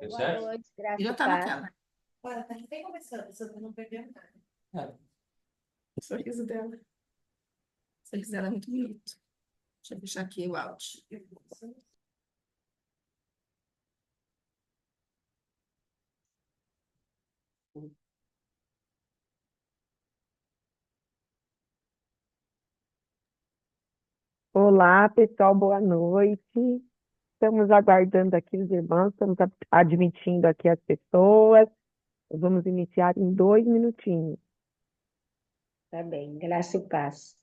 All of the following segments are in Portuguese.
Deu Boa certo? noite, graça Já e tá na paz. tela. Olha, tá bem começando, você não perdeu nada. É. O sorriso dela. O sorriso dela é muito bonito. Deixa eu fechar aqui o áudio. Olá, pessoal, boa noite. Estamos aguardando aqui os irmãos, estamos admitindo aqui as pessoas. Vamos iniciar em 2 minutinhos. Tá bem, graça e paz.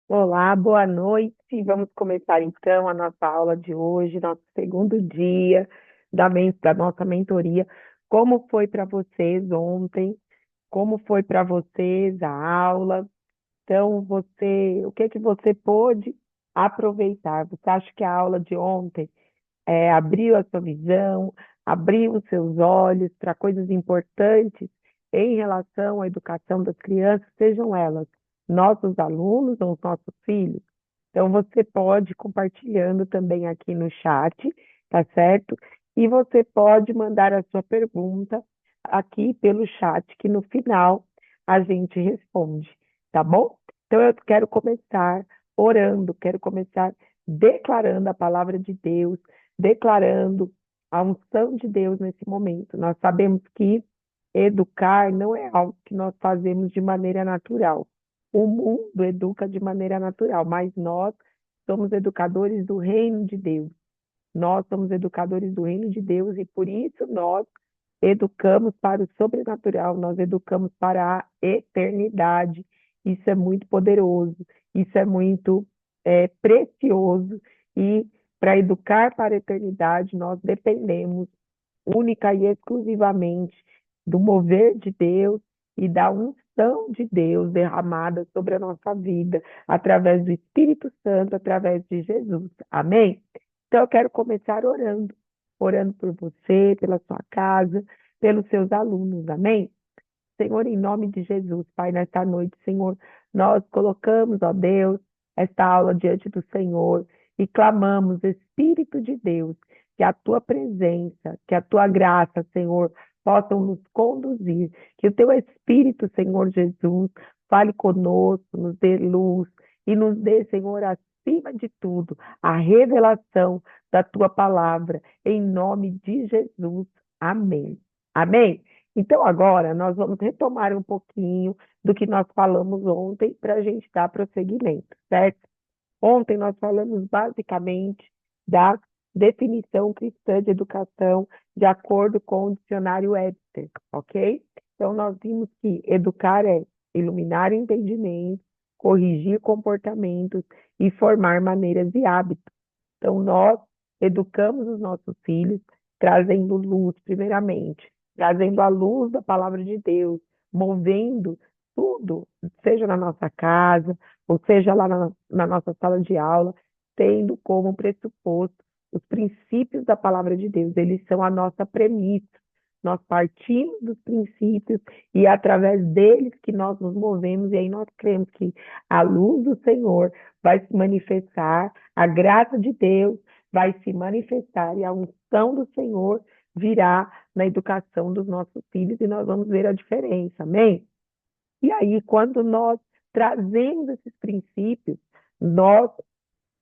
Olá, boa noite. Vamos começar então a nossa aula de hoje, nosso segundo dia da nossa mentoria. Como foi para vocês ontem? Como foi para vocês a aula? Então, o que que você pôde aproveitar? Você acha que a aula de ontem abriu a sua visão, abriu os seus olhos para coisas importantes em relação à educação das crianças, sejam elas nossos alunos ou os nossos filhos? Então, você pode ir compartilhando também aqui no chat, tá certo? E você pode mandar a sua pergunta aqui pelo chat, que no final a gente responde, tá bom? Então, eu quero começar orando, quero começar declarando a palavra de Deus, declarando a unção de Deus nesse momento. Nós sabemos que educar não é algo que nós fazemos de maneira natural. O mundo educa de maneira natural, mas nós somos educadores do reino de Deus. Nós somos educadores do reino de Deus e por isso nós educamos para o sobrenatural, nós educamos para a eternidade. Isso é muito poderoso, isso é muito precioso e para educar para a eternidade nós dependemos única e exclusivamente do mover de Deus e da unção de Deus derramada sobre a nossa vida, através do Espírito Santo, através de Jesus. Amém? Então, eu quero começar orando, orando por você, pela sua casa, pelos seus alunos. Amém? Senhor, em nome de Jesus, Pai, nesta noite, Senhor, nós colocamos, ó Deus, esta aula diante do Senhor e clamamos, Espírito de Deus, que a tua presença, que a tua graça, Senhor, possam nos conduzir, que o teu Espírito, Senhor Jesus, fale conosco, nos dê luz e nos dê, Senhor, acima de tudo, a revelação da tua palavra, em nome de Jesus. Amém. Amém? Então, agora, nós vamos retomar um pouquinho do que nós falamos ontem para a gente dar prosseguimento, certo? Ontem nós falamos basicamente da definição cristã de educação de acordo com o dicionário Webster, ok? Então, nós vimos que educar é iluminar entendimentos, corrigir comportamentos e formar maneiras e hábitos. Então, nós educamos os nossos filhos trazendo luz, primeiramente, trazendo a luz da palavra de Deus, movendo tudo, seja na nossa casa, ou seja lá na nossa sala de aula, tendo como pressuposto os princípios da palavra de Deus. Eles são a nossa premissa. nós partimos dos princípios e é através deles que nós nos movemos, e aí nós cremos que a luz do Senhor vai se manifestar, a graça de Deus vai se manifestar e a unção do Senhor virá na educação dos nossos filhos e nós vamos ver a diferença, amém? E aí, quando nós trazemos esses princípios, nós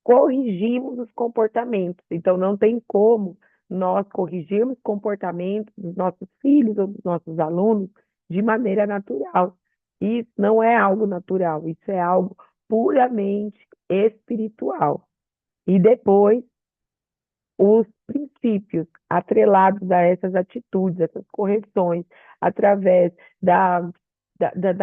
corrigimos os comportamentos. Então, não tem como nós corrigirmos comportamentos dos nossos filhos ou dos nossos alunos de maneira natural. Isso não é algo natural, isso é algo puramente espiritual. E depois, os princípios atrelados a essas atitudes, essas correções, através da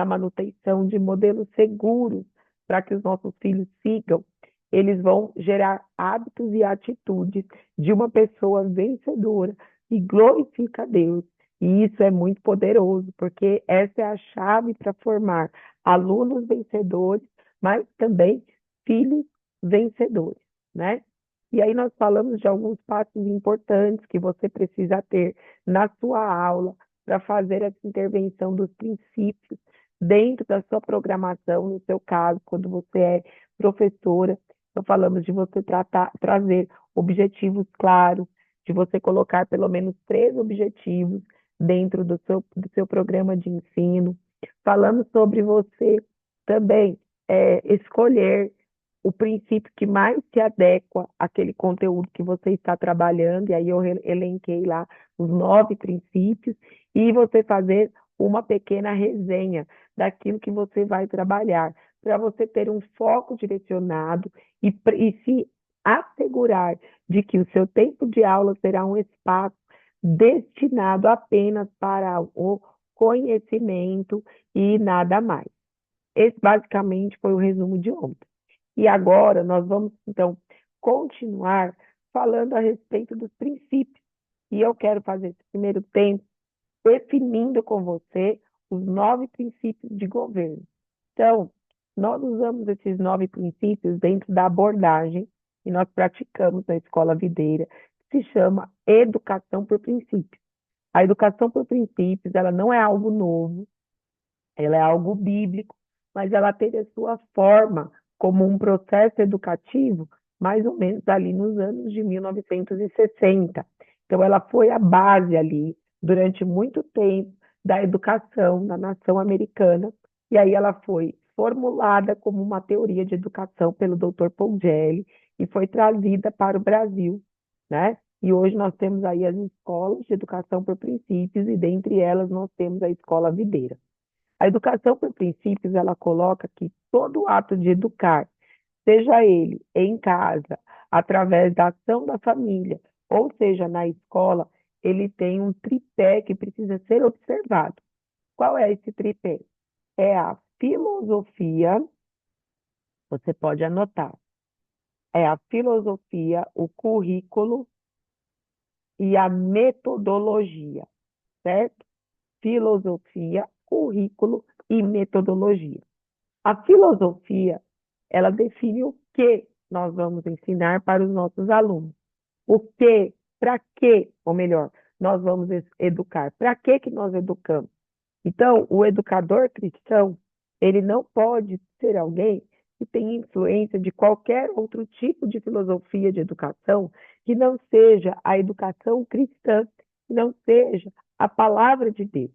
manutenção de modelos seguros para que os nossos filhos sigam, eles vão gerar hábitos e atitudes de uma pessoa vencedora e glorifica a Deus. E isso é muito poderoso, porque essa é a chave para formar alunos vencedores, mas também filhos vencedores, né? E aí nós falamos de alguns passos importantes que você precisa ter na sua aula para fazer essa intervenção dos princípios dentro da sua programação, no seu caso, quando você é professora. Então, falamos de você trazer objetivos claros, de você colocar pelo menos 3 objetivos dentro do seu programa de ensino. Falamos sobre você também escolher o princípio que mais se adequa àquele conteúdo que você está trabalhando, e aí eu elenquei lá os 9 princípios, e você fazer uma pequena resenha daquilo que você vai trabalhar, para você ter um foco direcionado e se assegurar de que o seu tempo de aula será um espaço destinado apenas para o conhecimento e nada mais. Esse basicamente foi o resumo de ontem. E agora nós vamos, então, continuar falando a respeito dos princípios. E eu quero fazer esse primeiro tempo definindo com você os 9 princípios de governo. Então, nós usamos esses 9 princípios dentro da abordagem que nós praticamos na Escola Videira, que se chama Educação por Princípios. A educação por princípios, ela não é algo novo, ela é algo bíblico, mas ela teve a sua forma como um processo educativo mais ou menos ali nos anos de 1960. Então, ela foi a base ali, durante muito tempo, da educação na nação americana, e aí ela foi formulada como uma teoria de educação pelo Dr. Paul Gelli e foi trazida para o Brasil, né? E hoje nós temos aí as escolas de educação por princípios, e dentre elas nós temos a Escola Videira. A educação por princípios, ela coloca que todo ato de educar, seja ele em casa, através da ação da família, ou seja, na escola, ele tem um tripé que precisa ser observado. Qual é esse tripé? É a filosofia, você pode anotar, é a filosofia, o currículo e a metodologia, certo? Filosofia, currículo e metodologia. A filosofia, ela define o que nós vamos ensinar para os nossos alunos. O que, para que, ou melhor, nós vamos educar. Para que nós educamos? Então, o educador cristão, ele não pode ser alguém que tem influência de qualquer outro tipo de filosofia de educação que não seja a educação cristã, que não seja a palavra de Deus.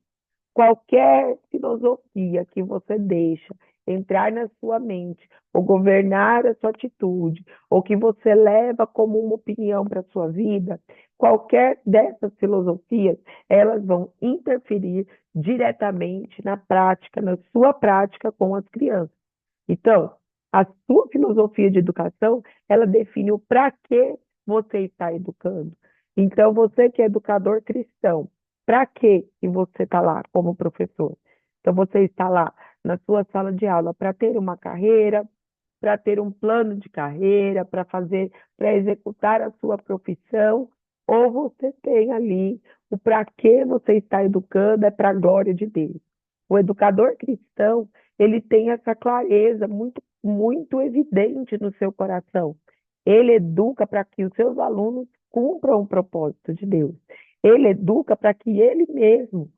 Qualquer filosofia que você deixa entrar na sua mente, ou governar a sua atitude, ou que você leva como uma opinião para a sua vida, qualquer dessas filosofias, elas vão interferir diretamente na prática, na sua prática com as crianças. Então, a sua filosofia de educação, ela define o para que você está educando. Então, você que é educador cristão, para que você está lá como professor? Então, você está lá na sua sala de aula para ter uma carreira, para ter um plano de carreira, para executar a sua profissão, ou você tem ali o para que você está educando é para a glória de Deus. O educador cristão, ele tem essa clareza muito, muito evidente no seu coração. Ele educa para que os seus alunos cumpram o propósito de Deus. Ele educa para que ele mesmo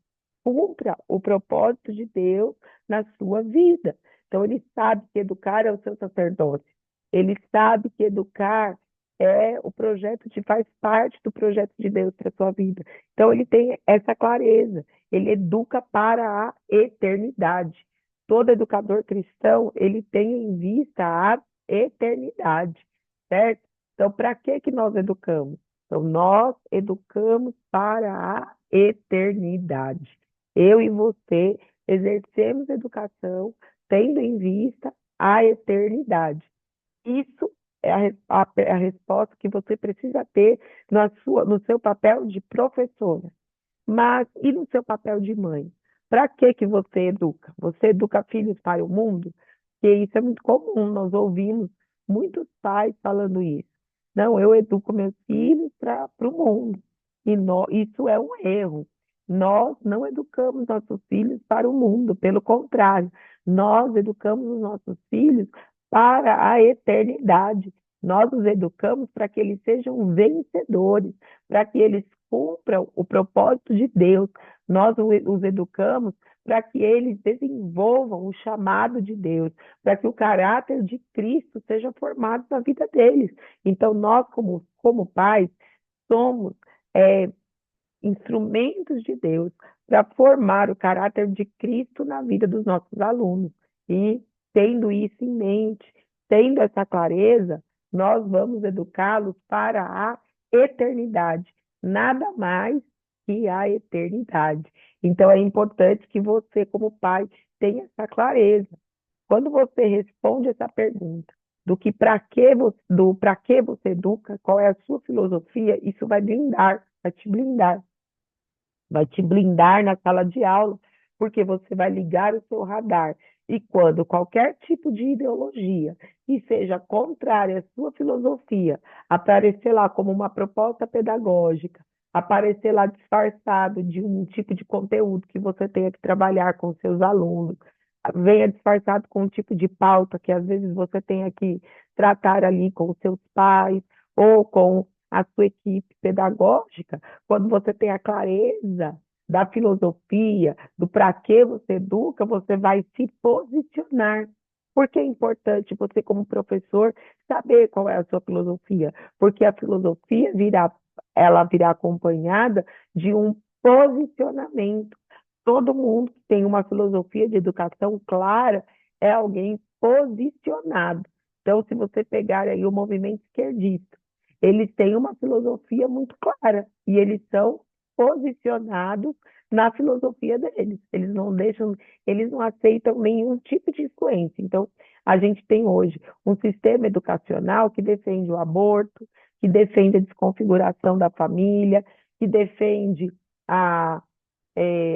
cumpra o propósito de Deus na sua vida. Então, ele sabe que educar é o seu sacerdócio. Ele sabe que educar é o projeto de faz parte do projeto de Deus para a sua vida. Então, ele tem essa clareza. Ele educa para a eternidade. Todo educador cristão, ele tem em vista a eternidade, certo? Então, para que nós educamos? Então, nós educamos para a eternidade. Eu e você exercemos educação tendo em vista a eternidade. Isso é a resposta que você precisa ter no seu papel de professora. Mas e no seu papel de mãe? Para que você educa? Você educa filhos para o mundo? Porque isso é muito comum, nós ouvimos muitos pais falando isso. Não, eu educo meus filhos para o mundo. Isso é um erro. Nós não educamos nossos filhos para o mundo, pelo contrário, nós educamos os nossos filhos para a eternidade. Nós os educamos para que eles sejam vencedores, para que eles cumpram o propósito de Deus. Nós os educamos para que eles desenvolvam o chamado de Deus, para que o caráter de Cristo seja formado na vida deles. Então, nós, como pais, somos é, instrumentos de Deus para formar o caráter de Cristo na vida dos nossos alunos. E, tendo isso em mente, tendo essa clareza, nós vamos educá-los para a eternidade, nada mais que a eternidade. Então, é importante que você, como pai, tenha essa clareza. Quando você responde essa pergunta, do que para que você educa, qual é a sua filosofia, isso vai te blindar. Vai te blindar na sala de aula, porque você vai ligar o seu radar. E quando qualquer tipo de ideologia que seja contrária à sua filosofia aparecer lá como uma proposta pedagógica, aparecer lá disfarçado de um tipo de conteúdo que você tenha que trabalhar com seus alunos, venha disfarçado com um tipo de pauta que às vezes você tenha que tratar ali com os seus pais ou com a sua equipe pedagógica, quando você tem a clareza da filosofia, do para que você educa, você vai se posicionar. Porque é importante você, como professor, saber qual é a sua filosofia, porque a filosofia ela virá acompanhada de um posicionamento. Todo mundo que tem uma filosofia de educação clara é alguém posicionado. Então, se você pegar aí o movimento esquerdista, eles têm uma filosofia muito clara e eles são posicionados na filosofia deles. Eles não aceitam nenhum tipo de influência. Então, a gente tem hoje um sistema educacional que defende o aborto, que defende a desconfiguração da família, que defende a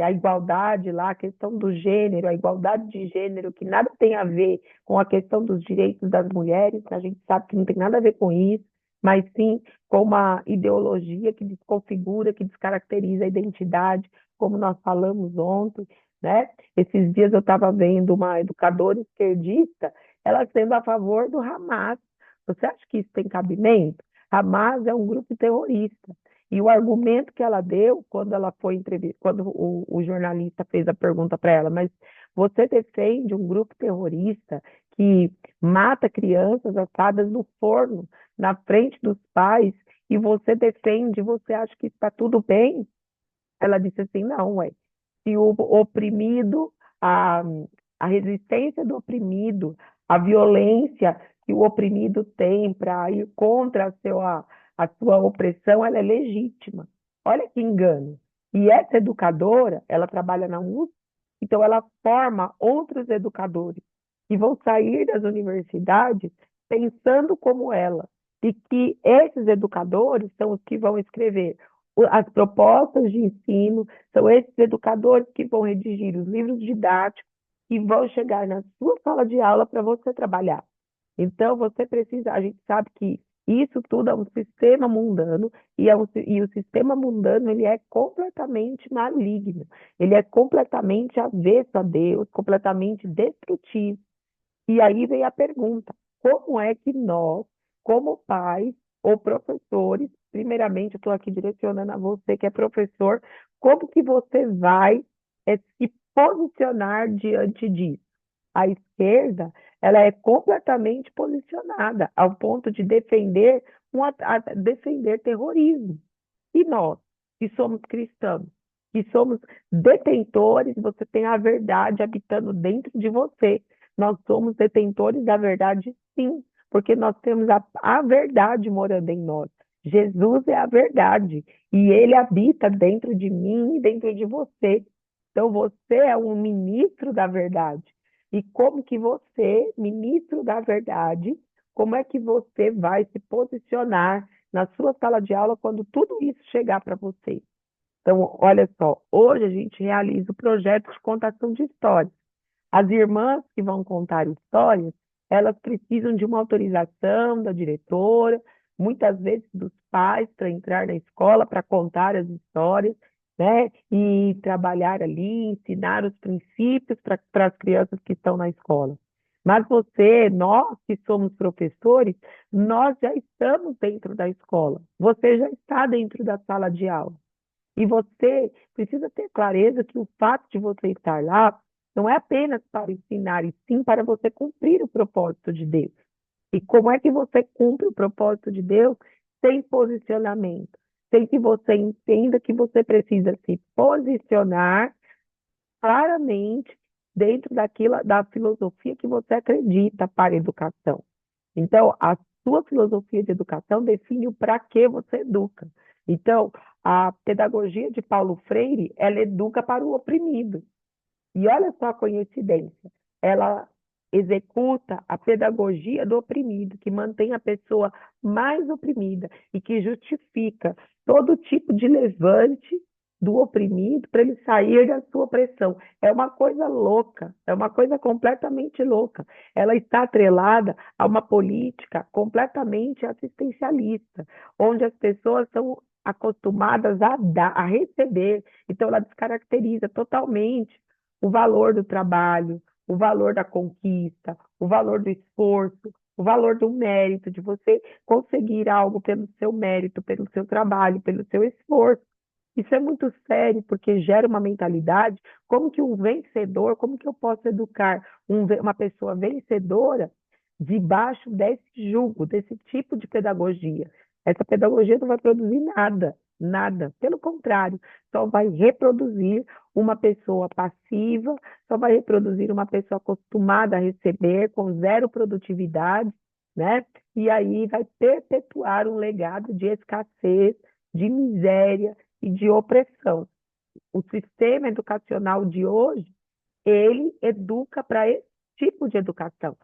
a igualdade lá, a questão do gênero, a igualdade de gênero, que nada tem a ver com a questão dos direitos das mulheres, a gente sabe que não tem nada a ver com isso, mas sim com uma ideologia que desconfigura, que descaracteriza a identidade, como nós falamos ontem, né? Esses dias eu estava vendo uma educadora esquerdista, ela sendo a favor do Hamas. Você acha que isso tem cabimento? Hamas é um grupo terrorista. E o argumento que ela deu quando ela foi entrevistada, quando o jornalista fez a pergunta para ela, mas você defende um grupo terrorista que mata crianças assadas no forno, na frente dos pais, e você defende, você acha que está tudo bem? Ela disse assim, não, ué, se o oprimido, a, a resistência do oprimido, a violência que o oprimido tem para ir contra a sua opressão, ela é legítima. Olha que engano. E essa educadora, ela trabalha na USP, então ela forma outros educadores que vão sair das universidades pensando como ela. E que esses educadores são os que vão escrever as propostas de ensino, são esses educadores que vão redigir os livros didáticos e vão chegar na sua sala de aula para você trabalhar. Então, você precisa, a gente sabe que isso tudo é um sistema mundano e o sistema mundano ele é completamente maligno, ele é completamente avesso a Deus, completamente destrutivo. E aí vem a pergunta: como é que nós, como pais ou professores, primeiramente, eu estou aqui direcionando a você que é professor, como que você vai se posicionar diante disso? A esquerda, ela é completamente posicionada ao ponto de defender defender terrorismo. E nós, que somos cristãos, que somos detentores, você tem a verdade habitando dentro de você. Nós somos detentores da verdade, sim, porque nós temos a verdade morando em nós. Jesus é a verdade e ele habita dentro de mim e dentro de você. Então você é um ministro da verdade. E como que você, ministro da verdade, como é que você vai se posicionar na sua sala de aula quando tudo isso chegar para você? Então, olha só, hoje a gente realiza o projeto de contação de histórias. As irmãs que vão contar histórias, elas precisam de uma autorização da diretora, muitas vezes dos pais, para entrar na escola, para contar as histórias, né? E trabalhar ali, ensinar os princípios para as crianças que estão na escola. Mas você, nós que somos professores, nós já estamos dentro da escola. Você já está dentro da sala de aula. E você precisa ter clareza que o fato de você estar lá não é apenas para ensinar, e sim para você cumprir o propósito de Deus. E como é que você cumpre o propósito de Deus sem posicionamento? Sem que você entenda que você precisa se posicionar claramente dentro da filosofia que você acredita para a educação. Então, a sua filosofia de educação define o para que você educa. Então, a pedagogia de Paulo Freire, ela educa para o oprimido. E olha só a coincidência, ela executa a pedagogia do oprimido, que mantém a pessoa mais oprimida e que justifica todo tipo de levante do oprimido para ele sair da sua opressão. É uma coisa louca, é uma coisa completamente louca. Ela está atrelada a uma política completamente assistencialista, onde as pessoas são acostumadas a dar, a receber. Então, ela descaracteriza totalmente o valor do trabalho, o valor da conquista, o valor do esforço, o valor do mérito, de você conseguir algo pelo seu mérito, pelo seu trabalho, pelo seu esforço. Isso é muito sério, porque gera uma mentalidade, como que um vencedor, como que eu posso educar uma pessoa vencedora debaixo desse jugo, desse tipo de pedagogia? Essa pedagogia não vai produzir nada, nada. Pelo contrário, só vai reproduzir uma pessoa passiva, só vai reproduzir uma pessoa acostumada a receber com zero produtividade, né? E aí vai perpetuar um legado de escassez, de miséria e de opressão. O sistema educacional de hoje, ele educa para esse tipo de educação.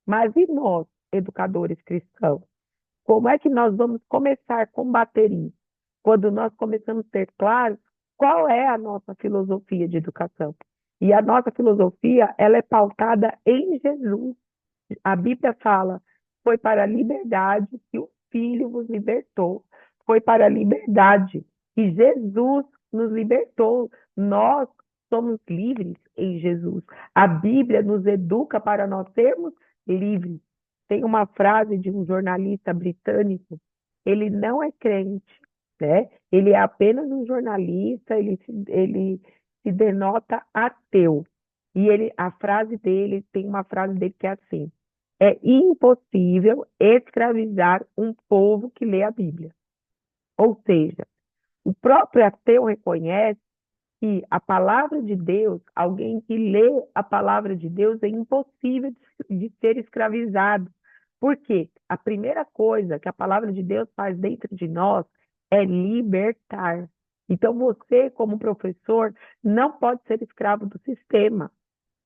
Mas e nós, educadores cristãos? Como é que nós vamos começar a combater isso? Quando nós começamos a ter claro qual é a nossa filosofia de educação. E a nossa filosofia, ela é pautada em Jesus. A Bíblia fala, foi para a liberdade que o Filho vos libertou. Foi para a liberdade que Jesus nos libertou. Nós somos livres em Jesus. A Bíblia nos educa para nós sermos livres. Tem uma frase de um jornalista britânico, ele não é crente, né? Ele é apenas um jornalista, ele se denota ateu. E a frase dele, tem uma frase dele que é assim: é impossível escravizar um povo que lê a Bíblia. Ou seja, o próprio ateu reconhece que a palavra de Deus, alguém que lê a palavra de Deus, é impossível de ser escravizado. Por quê? A primeira coisa que a palavra de Deus faz dentro de nós é libertar. Então, você, como professor, não pode ser escravo do sistema.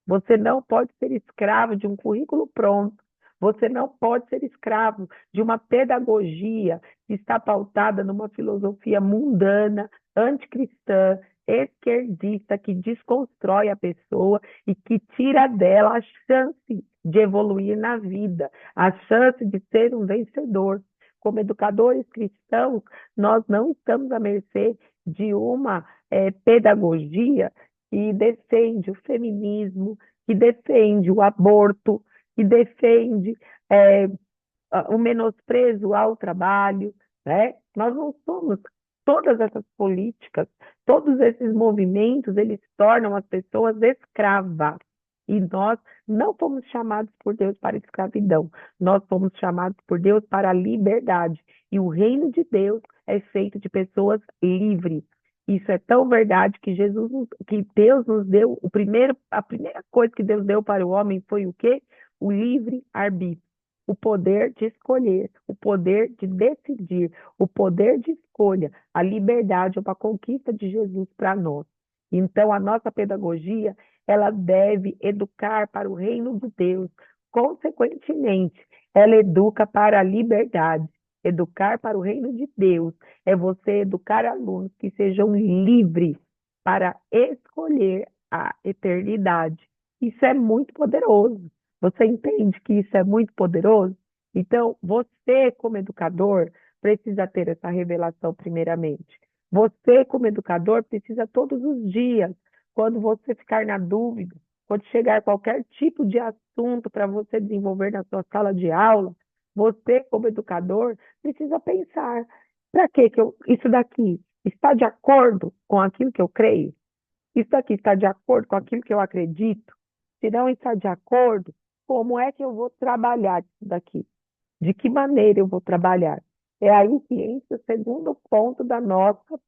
Você não pode ser escravo de um currículo pronto. Você não pode ser escravo de uma pedagogia que está pautada numa filosofia mundana, anticristã, esquerdista, que desconstrói a pessoa e que tira dela a chance de evoluir na vida, a chance de ser um vencedor. Como educadores cristãos, nós não estamos à mercê de uma pedagogia que defende o feminismo, que defende o aborto, que defende o menosprezo ao trabalho, né? Nós não somos. Todas essas políticas, todos esses movimentos, eles tornam as pessoas escravas. E nós não fomos chamados por Deus para a escravidão, nós fomos chamados por Deus para a liberdade. E o reino de Deus é feito de pessoas livres. Isso é tão verdade que que Deus nos deu a primeira coisa que Deus deu para o homem foi o quê? O livre arbítrio, o poder de escolher, o poder de decidir, o poder de escolha, a liberdade para a conquista de Jesus para nós. Então, a nossa pedagogia, ela deve educar para o reino de Deus. Consequentemente, ela educa para a liberdade. Educar para o reino de Deus é você educar alunos que sejam livres para escolher a eternidade. Isso é muito poderoso. Você entende que isso é muito poderoso? Então, você, como educador, precisa ter essa revelação primeiramente. Você, como educador, precisa todos os dias, quando você ficar na dúvida, quando chegar qualquer tipo de assunto para você desenvolver na sua sala de aula, você, como educador, precisa pensar: para que isso daqui está de acordo com aquilo que eu creio? Isso daqui está de acordo com aquilo que eu acredito? Se não está de acordo, como é que eu vou trabalhar isso daqui? De que maneira eu vou trabalhar? É aí que entra o segundo ponto da nossa,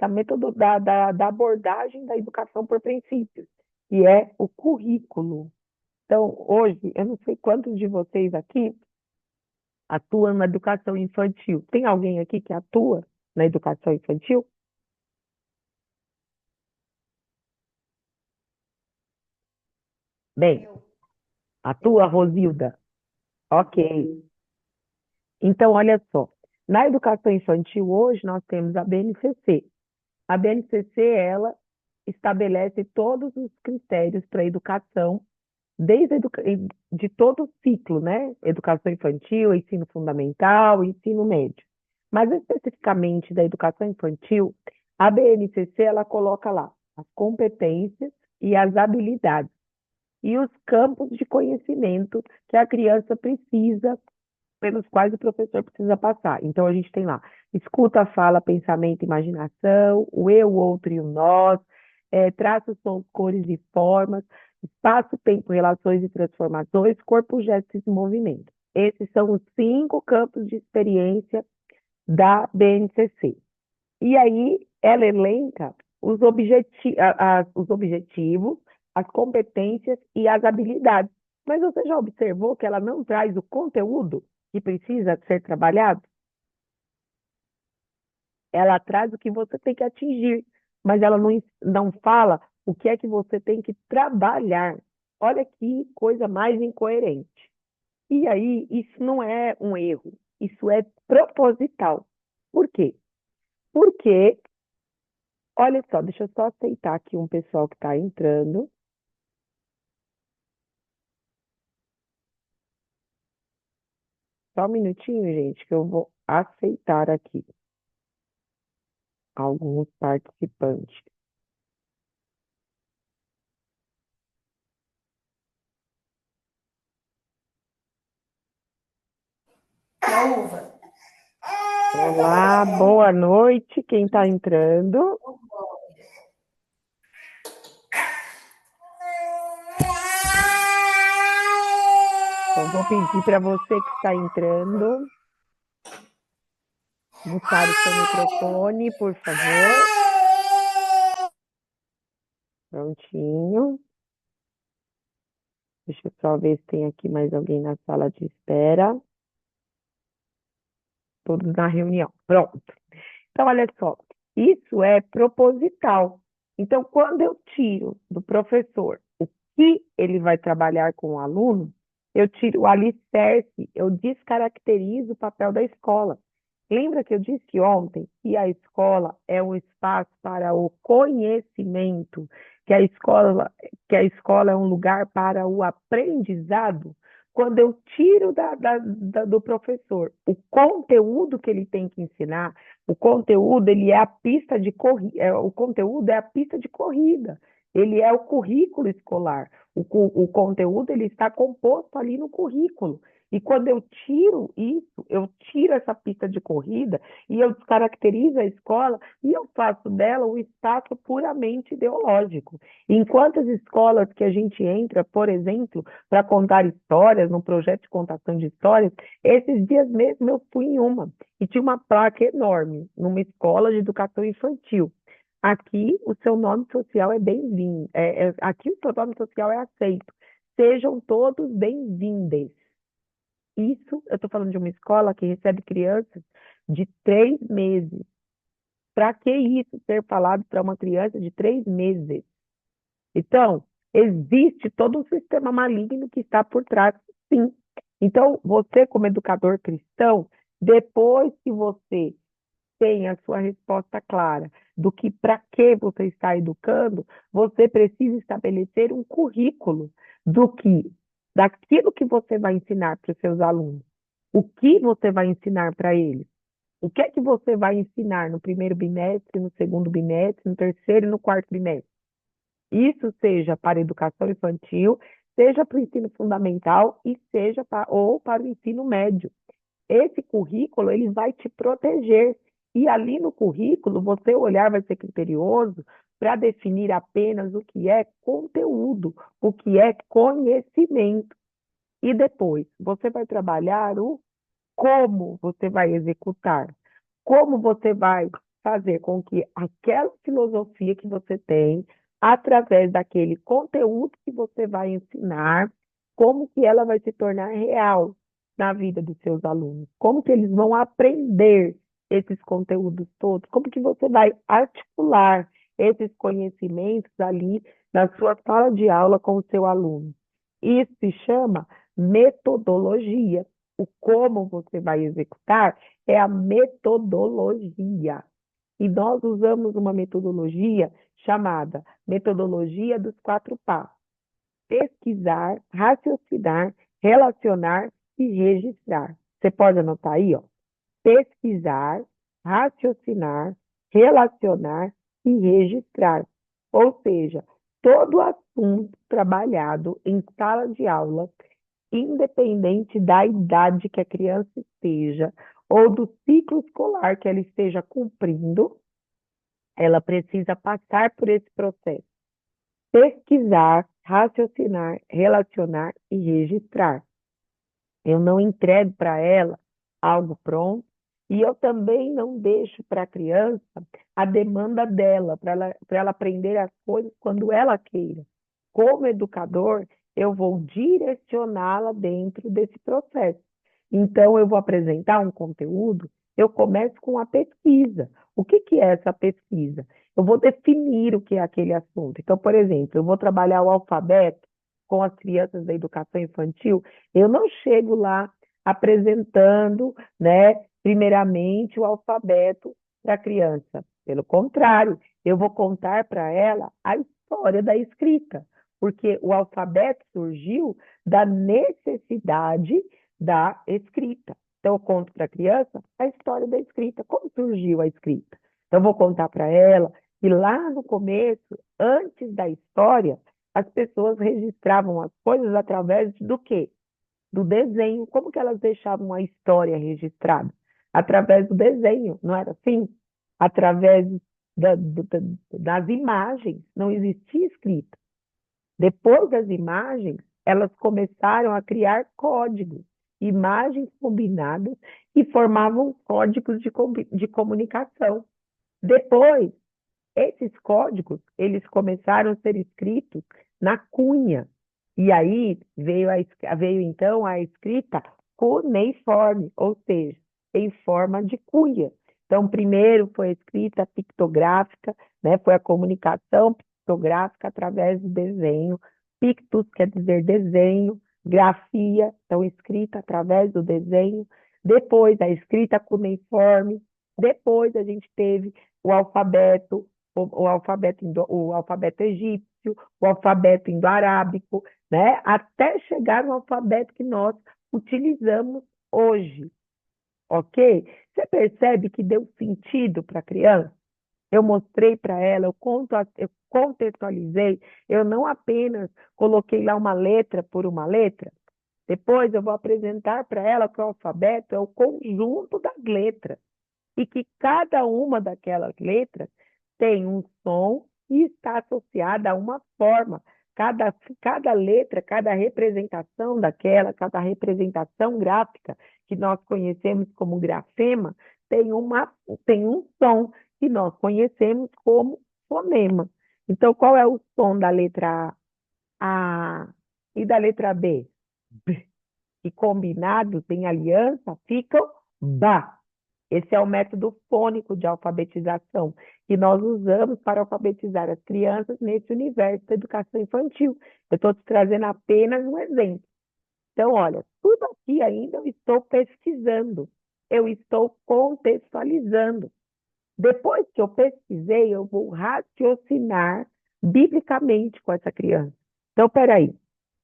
da método, da abordagem da educação por princípios, que é o currículo. Então, hoje, eu não sei quantos de vocês aqui atuam na educação infantil. Tem alguém aqui que atua na educação infantil? Bem, Eu, atua, Rosilda? Ok. Então, olha só. Na educação infantil, hoje, nós temos a BNCC. A BNCC, ela estabelece todos os critérios para a educação, de todo o ciclo, né? Educação infantil, ensino fundamental, ensino médio. Mas especificamente da educação infantil, a BNCC, ela coloca lá as competências e as habilidades e os campos de conhecimento que a criança precisa, pelos quais o professor precisa passar. Então, a gente tem lá escuta, fala, pensamento, imaginação, o eu, o outro e o nós, traços, sons, cores e formas, espaço, tempo, relações e transformações, corpo, gestos e movimento. Esses são os 5 campos de experiência da BNCC. E aí, ela elenca os objetivos, as competências e as habilidades. Mas você já observou que ela não traz o conteúdo que precisa ser trabalhado? Ela traz o que você tem que atingir, mas ela não fala o que é que você tem que trabalhar. Olha que coisa mais incoerente. E aí, isso não é um erro, isso é proposital. Por quê? Porque, olha só, deixa eu só aceitar aqui um pessoal que está entrando. Só um minutinho, gente, que eu vou aceitar aqui alguns participantes. A uva. Olá, boa noite, quem está entrando? Eu vou pedir para você que está entrando mutar o seu microfone, por favor. Prontinho. Deixa eu só ver se tem aqui mais alguém na sala de espera. Todos na reunião. Pronto. Então, olha só, isso é proposital. Então, quando eu tiro do professor o que ele vai trabalhar com o aluno, eu tiro o alicerce, eu descaracterizo o papel da escola. Lembra que eu disse ontem que a escola é um espaço para o conhecimento, que a escola é um lugar para o aprendizado? Quando eu tiro do professor o conteúdo que ele tem que ensinar, o conteúdo, ele é a pista de corrida, o conteúdo é a pista de corrida, ele é o currículo escolar. O conteúdo, ele está composto ali no currículo. E quando eu tiro isso, eu tiro essa pista de corrida e eu descaracterizo a escola e eu faço dela um espaço puramente ideológico. Enquanto as escolas que a gente entra, por exemplo, para contar histórias, num projeto de contação de histórias, esses dias mesmo eu fui em uma e tinha uma placa enorme numa escola de educação infantil. Aqui o seu nome social é bem-vindo. Aqui o seu nome social é aceito. Sejam todos bem-vindos. Isso, eu estou falando de uma escola que recebe crianças de 3 meses. Para que isso ser falado para uma criança de 3 meses? Então, existe todo um sistema maligno que está por trás, sim. Então, você, como educador cristão, depois que você tem a sua resposta clara do que para que você está educando, você precisa estabelecer um currículo do que, daquilo que você vai ensinar para os seus alunos. O que você vai ensinar para eles? O que é que você vai ensinar no primeiro bimestre, no segundo bimestre, no terceiro e no quarto bimestre? Isso seja para a educação infantil, seja para o ensino fundamental e seja ou para o ensino médio. Esse currículo, ele vai te proteger. E ali no currículo, você olhar vai ser criterioso para definir apenas o que é conteúdo, o que é conhecimento. E depois, você vai trabalhar o como você vai executar, como você vai fazer com que aquela filosofia que você tem, através daquele conteúdo que você vai ensinar, como que ela vai se tornar real na vida dos seus alunos, como que eles vão aprender esses conteúdos todos, como que você vai articular esses conhecimentos ali na sua sala de aula com o seu aluno. Isso se chama metodologia. O como você vai executar é a metodologia. E nós usamos uma metodologia chamada metodologia dos 4 passos: pesquisar, raciocinar, relacionar e registrar. Você pode anotar aí, ó. Pesquisar, raciocinar, relacionar e registrar. Ou seja, todo assunto trabalhado em sala de aula, independente da idade que a criança esteja ou do ciclo escolar que ela esteja cumprindo, ela precisa passar por esse processo: pesquisar, raciocinar, relacionar e registrar. Eu não entrego para ela algo pronto e eu também não deixo para a criança a demanda dela, para ela aprender as coisas quando ela queira. Como educador, eu vou direcioná-la dentro desse processo. Então, eu vou apresentar um conteúdo, eu começo com a pesquisa. O que que é essa pesquisa? Eu vou definir o que é aquele assunto. Então, por exemplo, eu vou trabalhar o alfabeto com as crianças da educação infantil. Eu não chego lá apresentando, né, primeiramente o alfabeto para a criança. Pelo contrário, eu vou contar para ela a história da escrita, porque o alfabeto surgiu da necessidade da escrita. Então, eu conto para a criança a história da escrita, como surgiu a escrita. Então, eu vou contar para ela que lá no começo, antes da história, as pessoas registravam as coisas através do quê? Do desenho. Como que elas deixavam a história registrada? Através do desenho, não era assim? Através das imagens, não existia escrita. Depois das imagens, elas começaram a criar códigos, imagens combinadas que formavam códigos de comunicação. Depois, esses códigos, eles começaram a ser escritos na cunha. E aí veio então a escrita cuneiforme, ou seja, em forma de cunha. Então, primeiro foi a escrita pictográfica, né? Foi a comunicação pictográfica através do desenho. Pictus quer dizer desenho, grafia, então escrita através do desenho. Depois a escrita cuneiforme. Depois a gente teve o alfabeto, o alfabeto egípcio, o alfabeto indo-arábico, né? Até chegar no alfabeto que nós utilizamos hoje, ok? Você percebe que deu sentido para a criança? Eu mostrei para ela, eu contextualizei, eu não apenas coloquei lá uma letra por uma letra, Depois eu vou apresentar para ela que o alfabeto é o conjunto das letras e que cada uma daquelas letras tem um som e está associada a uma forma. Cada letra, cada representação daquela, cada representação gráfica que nós conhecemos como grafema, tem um som que nós conhecemos como fonema. Então, qual é o som da letra A? A e da letra B? B. E combinados em aliança ficam Ba. Esse é o método fônico de alfabetização que nós usamos para alfabetizar as crianças nesse universo da educação infantil. Eu estou te trazendo apenas um exemplo. Então, olha, tudo aqui ainda eu estou pesquisando, eu estou contextualizando. Depois que eu pesquisei, eu vou raciocinar biblicamente com essa criança. Então, peraí,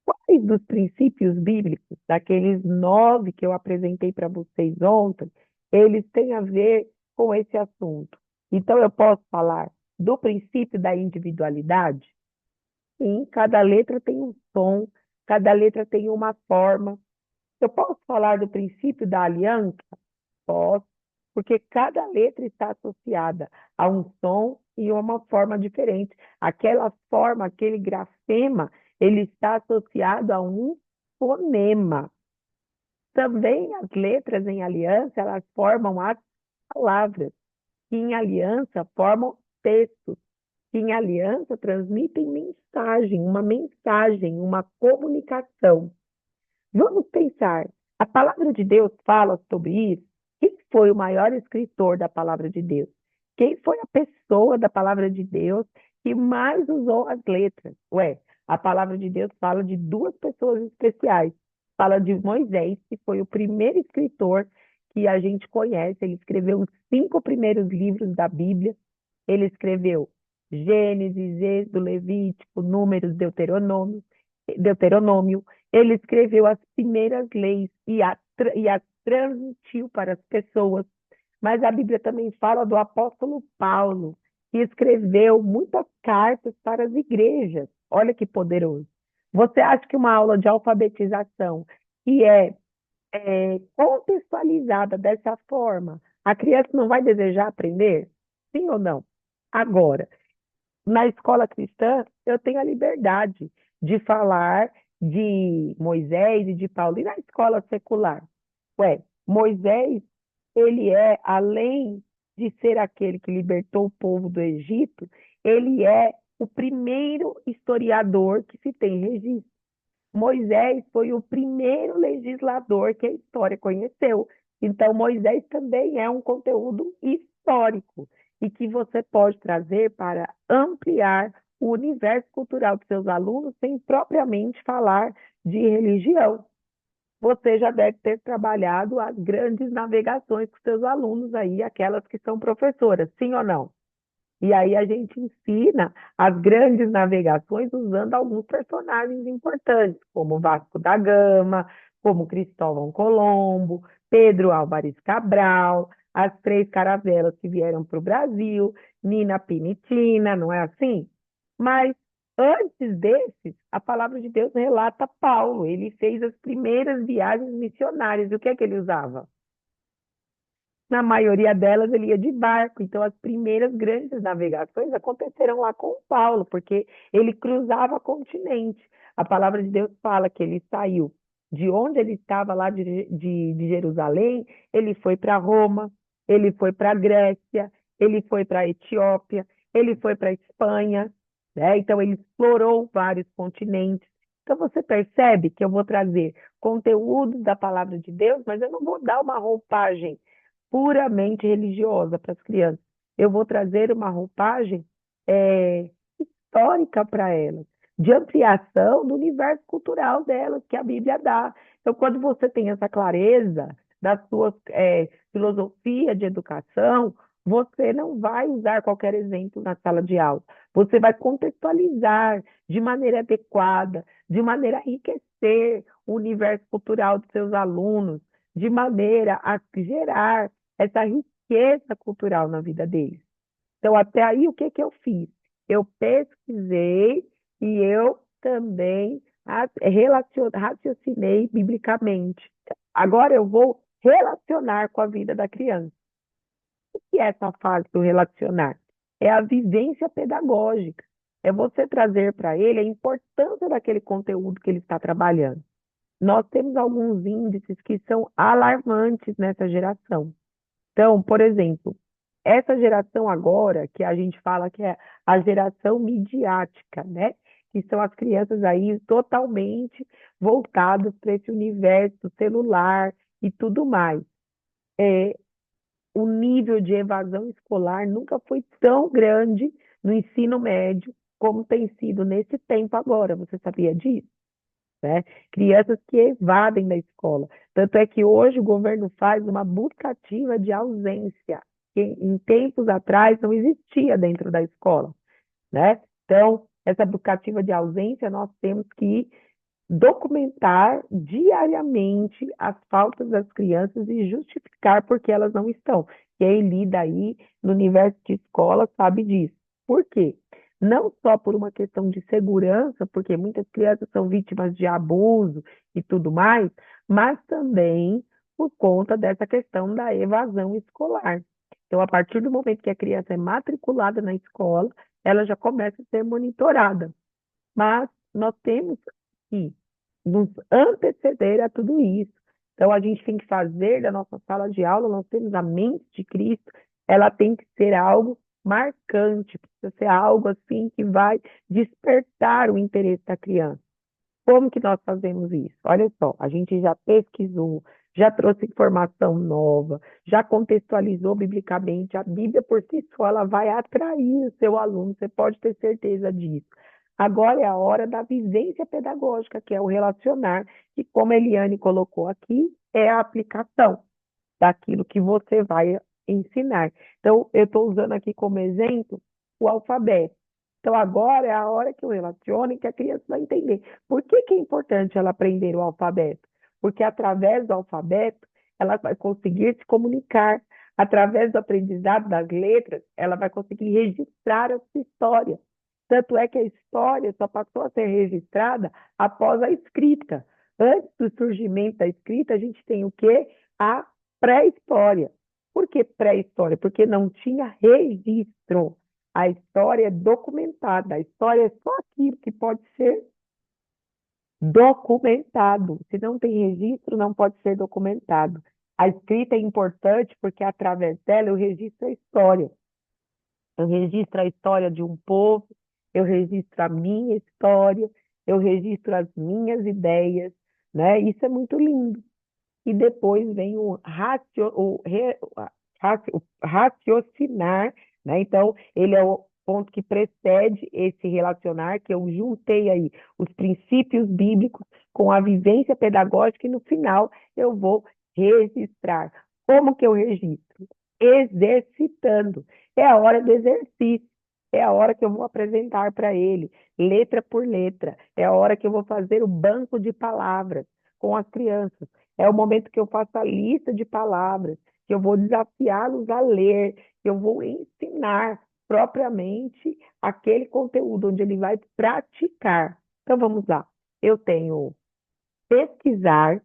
quais dos princípios bíblicos, daqueles 9 que eu apresentei para vocês ontem, eles têm a ver com esse assunto? Então, eu posso falar do princípio da individualidade? Sim, cada letra tem um som, cada letra tem uma forma. Eu posso falar do princípio da aliança? Posso, porque cada letra está associada a um som e a uma forma diferente. Aquela forma, aquele grafema, ele está associado a um fonema. Também as letras em aliança, elas formam as palavras, que em aliança formam textos, que em aliança transmitem mensagem, uma comunicação. Vamos pensar, a palavra de Deus fala sobre isso. Quem foi o maior escritor da palavra de Deus? Quem foi a pessoa da palavra de Deus que mais usou as letras? Ué, a palavra de Deus fala de 2 pessoas especiais. Fala de Moisés, que foi o primeiro escritor que a gente conhece. Ele escreveu os 5 primeiros livros da Bíblia. Ele escreveu Gênesis, Êxodo, Levítico, Números, Deuteronômio. Ele escreveu as primeiras leis e as transmitiu para as pessoas. Mas a Bíblia também fala do apóstolo Paulo, que escreveu muitas cartas para as igrejas. Olha que poderoso. Você acha que uma aula de alfabetização que é contextualizada dessa forma, a criança não vai desejar aprender? Sim ou não? Agora, na escola cristã, eu tenho a liberdade de falar de Moisés e de Paulo. E na escola secular? Ué, Moisés, ele é, além de ser aquele que libertou o povo do Egito, ele é o primeiro historiador que se tem registro. Moisés foi o primeiro legislador que a história conheceu. Então, Moisés também é um conteúdo histórico e que você pode trazer para ampliar o universo cultural dos seus alunos sem propriamente falar de religião. Você já deve ter trabalhado as grandes navegações com seus alunos aí, aquelas que são professoras, sim ou não? E aí a gente ensina as grandes navegações usando alguns personagens importantes, como Vasco da Gama, como Cristóvão Colombo, Pedro Álvares Cabral, as 3 caravelas que vieram para o Brasil, Nina Pinitina, não é assim? Mas antes desses, a palavra de Deus relata Paulo. Ele fez as primeiras viagens missionárias. E o que é que ele usava? Na maioria delas, ele ia de barco. Então, as primeiras grandes navegações aconteceram lá com Paulo, porque ele cruzava continente. A palavra de Deus fala que ele saiu de onde ele estava, lá de Jerusalém, ele foi para Roma, ele foi para a Grécia, ele foi para a Etiópia, ele foi para a Espanha, né? Então, ele explorou vários continentes. Então, você percebe que eu vou trazer conteúdos da palavra de Deus, mas eu não vou dar uma roupagem puramente religiosa para as crianças. Eu vou trazer uma roupagem histórica para elas, de ampliação do universo cultural delas, que a Bíblia dá. Então, quando você tem essa clareza da sua filosofia de educação, você não vai usar qualquer exemplo na sala de aula. Você vai contextualizar de maneira adequada, de maneira a enriquecer o universo cultural dos seus alunos, de maneira a gerar essa riqueza cultural na vida deles. Então, até aí, o que eu fiz? Eu pesquisei e eu também raciocinei biblicamente. Agora eu vou relacionar com a vida da criança. O que é essa fase do relacionar? É a vivência pedagógica. É você trazer para ele a importância daquele conteúdo que ele está trabalhando. Nós temos alguns índices que são alarmantes nessa geração. Então, por exemplo, essa geração agora, que a gente fala que é a geração midiática, né? Que são as crianças aí totalmente voltadas para esse universo celular e tudo mais. É, o nível de evasão escolar nunca foi tão grande no ensino médio como tem sido nesse tempo agora. Você sabia disso? Né? Crianças que evadem da escola. Tanto é que hoje o governo faz uma busca ativa de ausência, que em tempos atrás não existia dentro da escola, né? Então, essa busca ativa de ausência, nós temos que documentar diariamente as faltas das crianças e justificar por que elas não estão. Quem lida aí no universo de escola sabe disso. Por quê? Não só por uma questão de segurança, porque muitas crianças são vítimas de abuso e tudo mais, mas também por conta dessa questão da evasão escolar. Então, a partir do momento que a criança é matriculada na escola, ela já começa a ser monitorada. Mas nós temos que nos anteceder a tudo isso. Então, a gente tem que fazer da nossa sala de aula, nós temos a mente de Cristo, ela tem que ser algo marcante, precisa ser algo assim que vai despertar o interesse da criança. Como que nós fazemos isso? Olha só, a gente já pesquisou, já trouxe informação nova, já contextualizou biblicamente. A Bíblia por si só ela vai atrair o seu aluno, você pode ter certeza disso. Agora é a hora da vivência pedagógica, que é o relacionar, que como a Eliane colocou aqui, é a aplicação daquilo que você vai ensinar. Então, eu estou usando aqui como exemplo o alfabeto. Então, agora é a hora que eu relaciono e que a criança vai entender. Por que que é importante ela aprender o alfabeto? Porque através do alfabeto, ela vai conseguir se comunicar. Através do aprendizado das letras, ela vai conseguir registrar a sua história. Tanto é que a história só passou a ser registrada após a escrita. Antes do surgimento da escrita, a gente tem o quê? A pré-história. Por que pré-história? Porque não tinha registro. A história é documentada. A história é só aquilo que pode ser documentado. Se não tem registro, não pode ser documentado. A escrita é importante porque através dela eu registro a história. Eu registro a história de um povo, eu registro a minha história, eu registro as minhas ideias, né? Isso é muito lindo. E depois vem o raciocinar, né? Então, ele é o ponto que precede esse relacionar, que eu juntei aí os princípios bíblicos com a vivência pedagógica e no final eu vou registrar. Como que eu registro? Exercitando. É a hora do exercício. É a hora que eu vou apresentar para ele, letra por letra. É a hora que eu vou fazer o banco de palavras com as crianças. É o momento que eu faço a lista de palavras, que eu vou desafiá-los a ler, que eu vou ensinar propriamente aquele conteúdo onde ele vai praticar. Então vamos lá. Eu tenho pesquisar,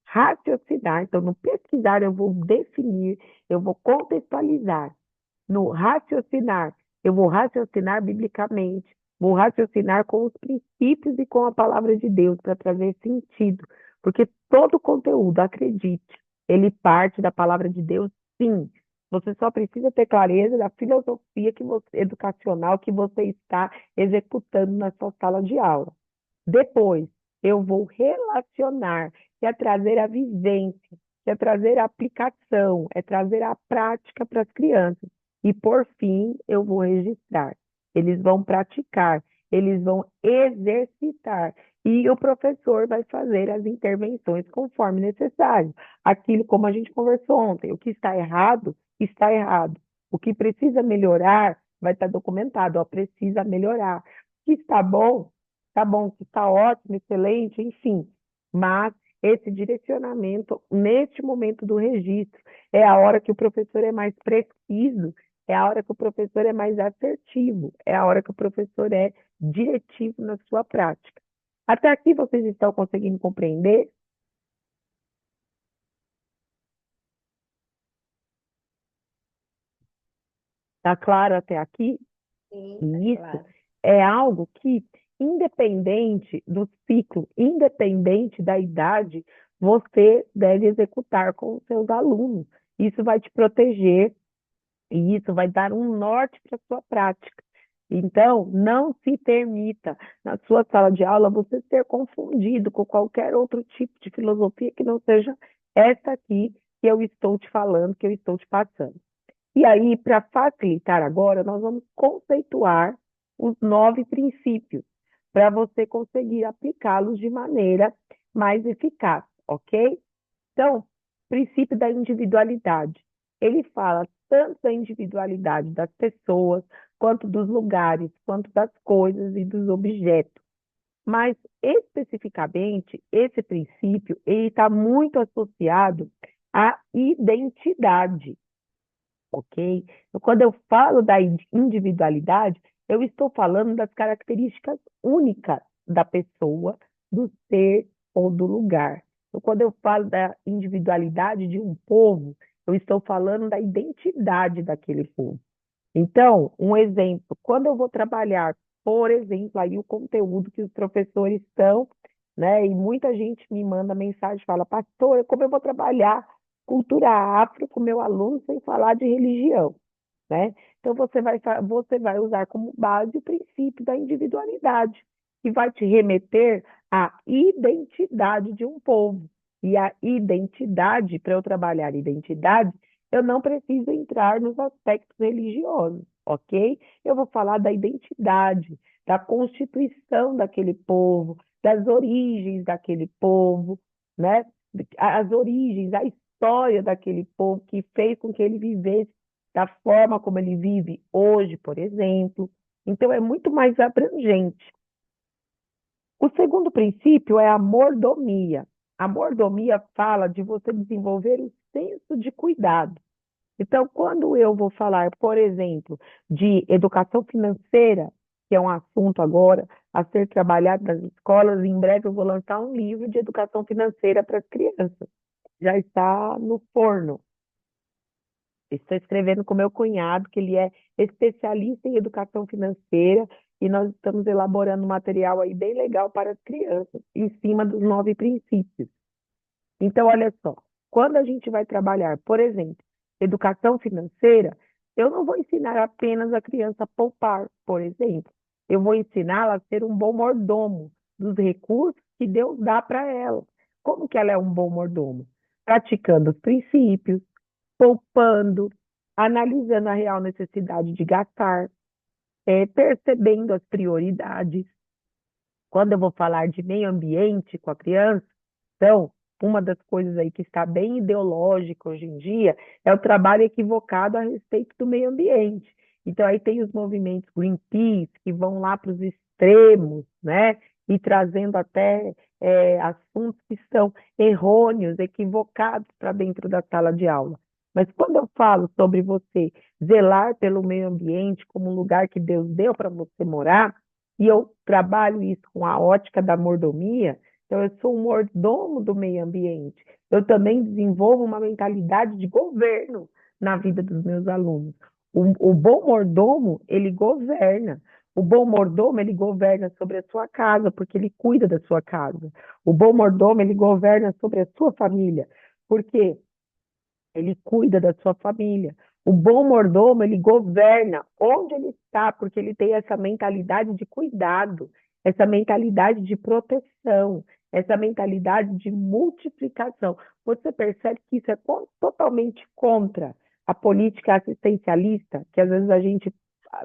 raciocinar. Então, no pesquisar, eu vou definir, eu vou contextualizar. No raciocinar, eu vou raciocinar biblicamente, vou raciocinar com os princípios e com a palavra de Deus para trazer sentido. Porque todo conteúdo, acredite, ele parte da palavra de Deus, sim. Você só precisa ter clareza da filosofia educacional que você está executando na sua sala de aula. Depois, eu vou relacionar, que é trazer a vivência, que é trazer a aplicação, é trazer a prática para as crianças. E, por fim, eu vou registrar. Eles vão praticar, eles vão exercitar. E o professor vai fazer as intervenções conforme necessário. Aquilo, como a gente conversou ontem, o que está errado, está errado. O que precisa melhorar, vai estar documentado, ó, precisa melhorar. O que está bom, tá bom, que está ótimo, excelente, enfim. Mas esse direcionamento, neste momento do registro, é a hora que o professor é mais preciso, é a hora que o professor é mais assertivo, é a hora que o professor é diretivo na sua prática. Até aqui vocês estão conseguindo compreender? Tá claro até aqui? Sim, tá E isso claro. é algo que, independente do ciclo, independente da idade, você deve executar com os seus alunos. Isso vai te proteger e isso vai dar um norte para a sua prática. Então, não se permita, na sua sala de aula, você ser confundido com qualquer outro tipo de filosofia que não seja essa aqui que eu estou te falando, que eu estou te passando. E aí, para facilitar agora, nós vamos conceituar os 9 princípios, para você conseguir aplicá-los de maneira mais eficaz, ok? Então, princípio da individualidade. Ele fala tanto da individualidade das pessoas, quanto dos lugares, quanto das coisas e dos objetos. Mas, especificamente, esse princípio ele está muito associado à identidade, ok? Então, quando eu falo da individualidade, eu estou falando das características únicas da pessoa, do ser ou do lugar. Então, quando eu falo da individualidade de um povo, eu estou falando da identidade daquele povo. Então, um exemplo, quando eu vou trabalhar, por exemplo, aí o conteúdo que os professores estão, né, e muita gente me manda mensagem, fala, pastor, como eu vou trabalhar cultura afro com meu aluno sem falar de religião, né? Então, você vai usar como base o princípio da individualidade, que vai te remeter à identidade de um povo. E a identidade, para eu trabalhar identidade, eu não preciso entrar nos aspectos religiosos, ok? Eu vou falar da identidade, da constituição daquele povo, das origens daquele povo, né? As origens, a história daquele povo que fez com que ele vivesse da forma como ele vive hoje, por exemplo. Então, é muito mais abrangente. O segundo princípio é a mordomia. A mordomia fala de você desenvolver o senso de cuidado. Então, quando eu vou falar, por exemplo, de educação financeira, que é um assunto agora a ser trabalhado nas escolas, em breve eu vou lançar um livro de educação financeira para as crianças. Já está no forno. Estou escrevendo com meu cunhado, que ele é especialista em educação financeira, e nós estamos elaborando um material aí bem legal para as crianças, em cima dos 9 princípios. Então, olha só, quando a gente vai trabalhar, por exemplo, educação financeira, eu não vou ensinar apenas a criança a poupar, por exemplo. Eu vou ensiná-la a ser um bom mordomo dos recursos que Deus dá para ela. Como que ela é um bom mordomo? Praticando os princípios, poupando, analisando a real necessidade de gastar, percebendo as prioridades. Quando eu vou falar de meio ambiente com a criança, então, uma das coisas aí que está bem ideológica hoje em dia é o trabalho equivocado a respeito do meio ambiente. Então, aí tem os movimentos Greenpeace, que vão lá para os extremos, né? E trazendo até assuntos que são errôneos, equivocados para dentro da sala de aula. Mas quando eu falo sobre você zelar pelo meio ambiente como um lugar que Deus deu para você morar, e eu trabalho isso com a ótica da mordomia, então eu sou um mordomo do meio ambiente. Eu também desenvolvo uma mentalidade de governo na vida dos meus alunos. O bom mordomo, ele governa. O bom mordomo, ele governa sobre a sua casa, porque ele cuida da sua casa. O bom mordomo, ele governa sobre a sua família, porque ele cuida da sua família. O bom mordomo, ele governa onde ele está, porque ele tem essa mentalidade de cuidado, essa mentalidade de proteção, essa mentalidade de multiplicação. Você percebe que isso é totalmente contra a política assistencialista, que às vezes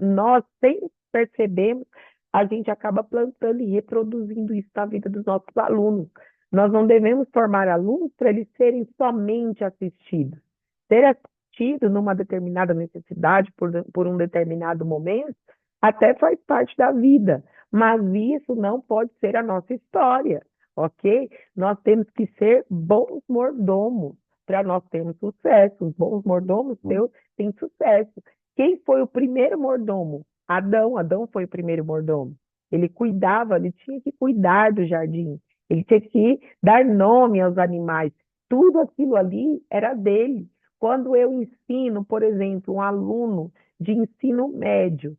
nós, sem percebermos, a gente acaba plantando e reproduzindo isso na vida dos nossos alunos. Nós não devemos formar alunos para eles serem somente assistidos. Ser assistido numa determinada necessidade por um determinado momento até faz parte da vida, mas isso não pode ser a nossa história, ok? Nós temos que ser bons mordomos para nós termos sucesso. Os bons mordomos têm sucesso. Quem foi o primeiro mordomo? Adão. Adão foi o primeiro mordomo. Ele cuidava, ele tinha que cuidar do jardim, ele tinha que dar nome aos animais. Tudo aquilo ali era dele. Quando eu ensino, por exemplo, um aluno de ensino médio,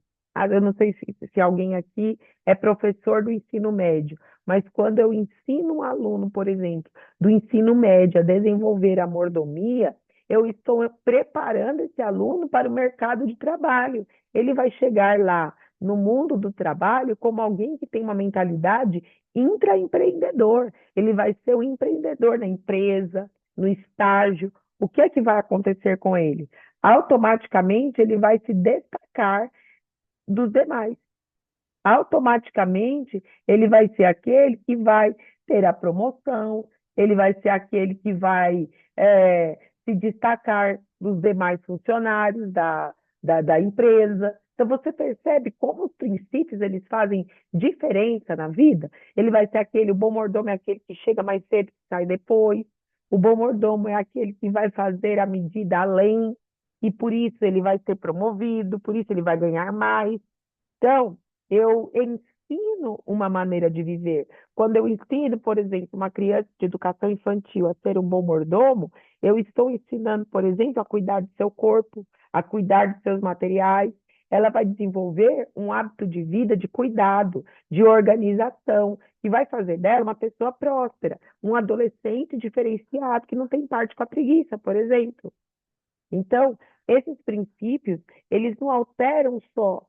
eu não sei se alguém aqui é professor do ensino médio, mas quando eu ensino um aluno, por exemplo, do ensino médio a desenvolver a mordomia, eu estou preparando esse aluno para o mercado de trabalho. Ele vai chegar lá no mundo do trabalho como alguém que tem uma mentalidade intraempreendedor. Ele vai ser um empreendedor na empresa, no estágio. O que é que vai acontecer com ele? Automaticamente ele vai se destacar dos demais. Automaticamente ele vai ser aquele que vai ter a promoção, ele vai ser aquele que vai se destacar dos demais funcionários da empresa. Então você percebe como os princípios eles fazem diferença na vida? Ele vai ser aquele, o bom mordomo é aquele que chega mais cedo e sai depois. O bom mordomo é aquele que vai fazer a medida além, e por isso ele vai ser promovido, por isso ele vai ganhar mais. Então, eu ensino uma maneira de viver. Quando eu ensino, por exemplo, uma criança de educação infantil a ser um bom mordomo, eu estou ensinando, por exemplo, a cuidar do seu corpo, a cuidar dos seus materiais. Ela vai desenvolver um hábito de vida de cuidado, de organização, que vai fazer dela uma pessoa próspera, um adolescente diferenciado que não tem parte com a preguiça, por exemplo. Então, esses princípios, eles não alteram só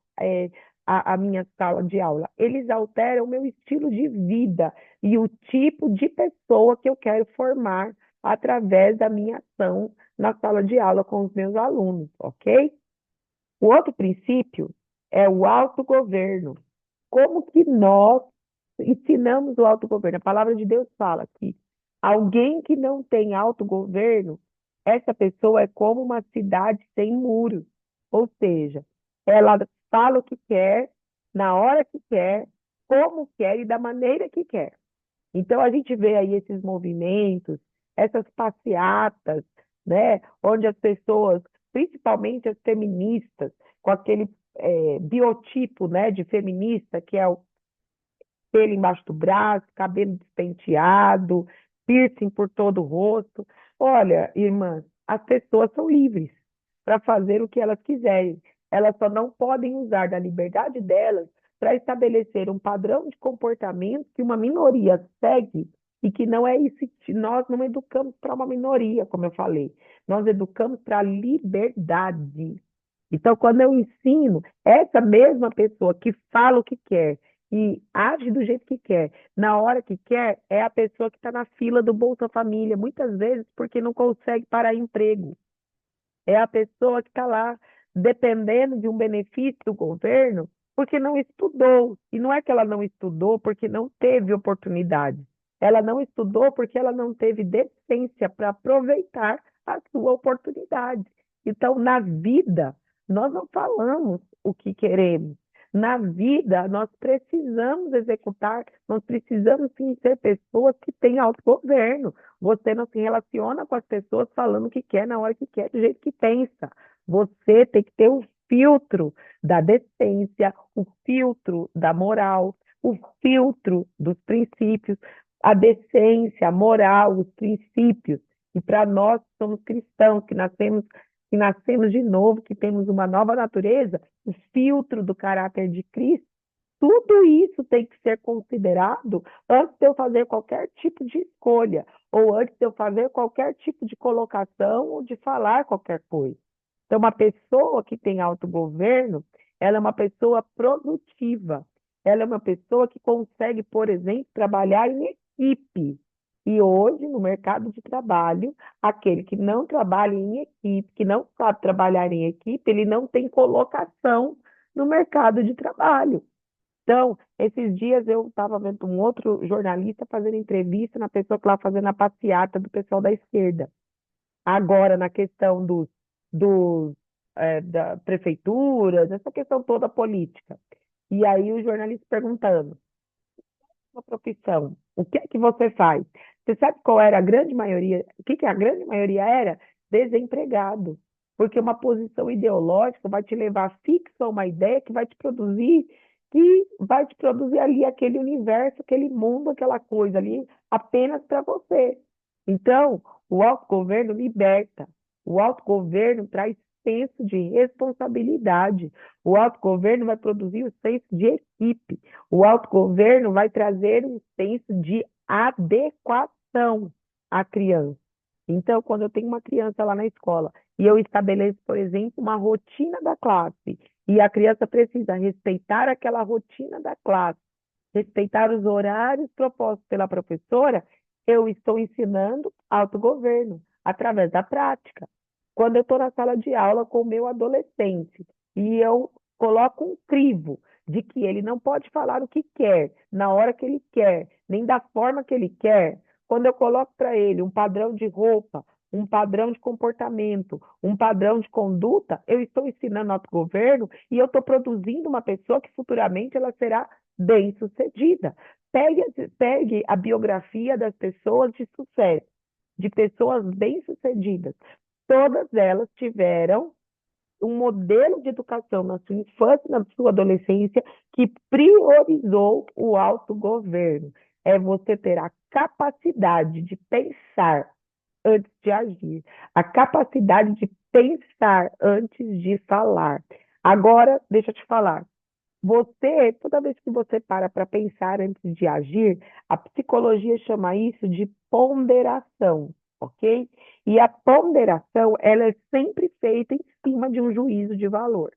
a minha sala de aula, eles alteram o meu estilo de vida e o tipo de pessoa que eu quero formar através da minha ação na sala de aula com os meus alunos, ok? O outro princípio é o autogoverno. Como que nós ensinamos o autogoverno? A palavra de Deus fala que alguém que não tem autogoverno, essa pessoa é como uma cidade sem muros. Ou seja, ela fala o que quer, na hora que quer, como quer e da maneira que quer. Então a gente vê aí esses movimentos, essas passeatas, né, onde as pessoas, principalmente as feministas, com aquele biotipo, né, de feminista, que é o pelo embaixo do braço, cabelo despenteado, piercing por todo o rosto. Olha, irmã, as pessoas são livres para fazer o que elas quiserem. Elas só não podem usar da liberdade delas para estabelecer um padrão de comportamento que uma minoria segue e que não é isso. Nós não educamos para uma minoria, como eu falei. Nós educamos para a liberdade. Então, quando eu ensino, essa mesma pessoa que fala o que quer e age do jeito que quer, na hora que quer, é a pessoa que está na fila do Bolsa Família, muitas vezes porque não consegue parar emprego. É a pessoa que está lá dependendo de um benefício do governo porque não estudou. E não é que ela não estudou porque não teve oportunidade. Ela não estudou porque ela não teve decência para aproveitar a sua oportunidade. Então, na vida, nós não falamos o que queremos. Na vida, nós precisamos executar, nós precisamos sim ser pessoas que têm autogoverno. Você não se relaciona com as pessoas falando o que quer na hora que quer, do jeito que pensa. Você tem que ter o filtro da decência, o filtro da moral, o filtro dos princípios, a decência, a moral, os princípios. E para nós que somos cristãos, que nascemos de novo, que temos uma nova natureza, o filtro do caráter de Cristo, tudo isso tem que ser considerado antes de eu fazer qualquer tipo de escolha, ou antes de eu fazer qualquer tipo de colocação ou de falar qualquer coisa. Então, uma pessoa que tem autogoverno, ela é uma pessoa produtiva, ela é uma pessoa que consegue, por exemplo, trabalhar em equipe. E hoje, no mercado de trabalho, aquele que não trabalha em equipe, que não sabe trabalhar em equipe, ele não tem colocação no mercado de trabalho. Então, esses dias eu estava vendo um outro jornalista fazendo entrevista na pessoa que lá fazendo a passeata do pessoal da esquerda. Agora, na questão da prefeitura, nessa questão toda política. E aí o jornalista perguntando, uma profissão, o que é que você faz? Você sabe qual era a grande maioria? O que a grande maioria era? Desempregado. Porque uma posição ideológica vai te levar fixo a uma ideia que vai te produzir que vai te produzir ali aquele universo, aquele mundo, aquela coisa ali, apenas para você. Então, o autogoverno liberta. O autogoverno traz senso de responsabilidade. O autogoverno vai produzir o senso de equipe. O autogoverno vai trazer um senso de adequação à criança. Então, quando eu tenho uma criança lá na escola e eu estabeleço, por exemplo, uma rotina da classe, e a criança precisa respeitar aquela rotina da classe, respeitar os horários propostos pela professora, eu estou ensinando autogoverno através da prática. Quando eu estou na sala de aula com o meu adolescente e eu coloco um crivo de que ele não pode falar o que quer, na hora que ele quer, nem da forma que ele quer, quando eu coloco para ele um padrão de roupa, um padrão de comportamento, um padrão de conduta, eu estou ensinando autogoverno e eu estou produzindo uma pessoa que futuramente ela será bem-sucedida. Pegue a biografia das pessoas de sucesso, de pessoas bem-sucedidas. Todas elas tiveram um modelo de educação na sua infância, na sua adolescência, que priorizou o autogoverno. É você ter a capacidade de pensar antes de agir, a capacidade de pensar antes de falar. Agora, deixa eu te falar. Você, toda vez que você para pensar antes de agir, a psicologia chama isso de ponderação, ok? E a ponderação, ela é sempre feita em cima de um juízo de valor.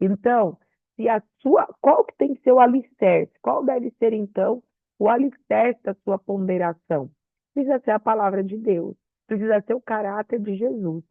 Então, se a sua, qual que tem que ser o alicerce? Qual deve ser, então, o alicerce da sua ponderação? Precisa ser a palavra de Deus, precisa ser o caráter de Jesus.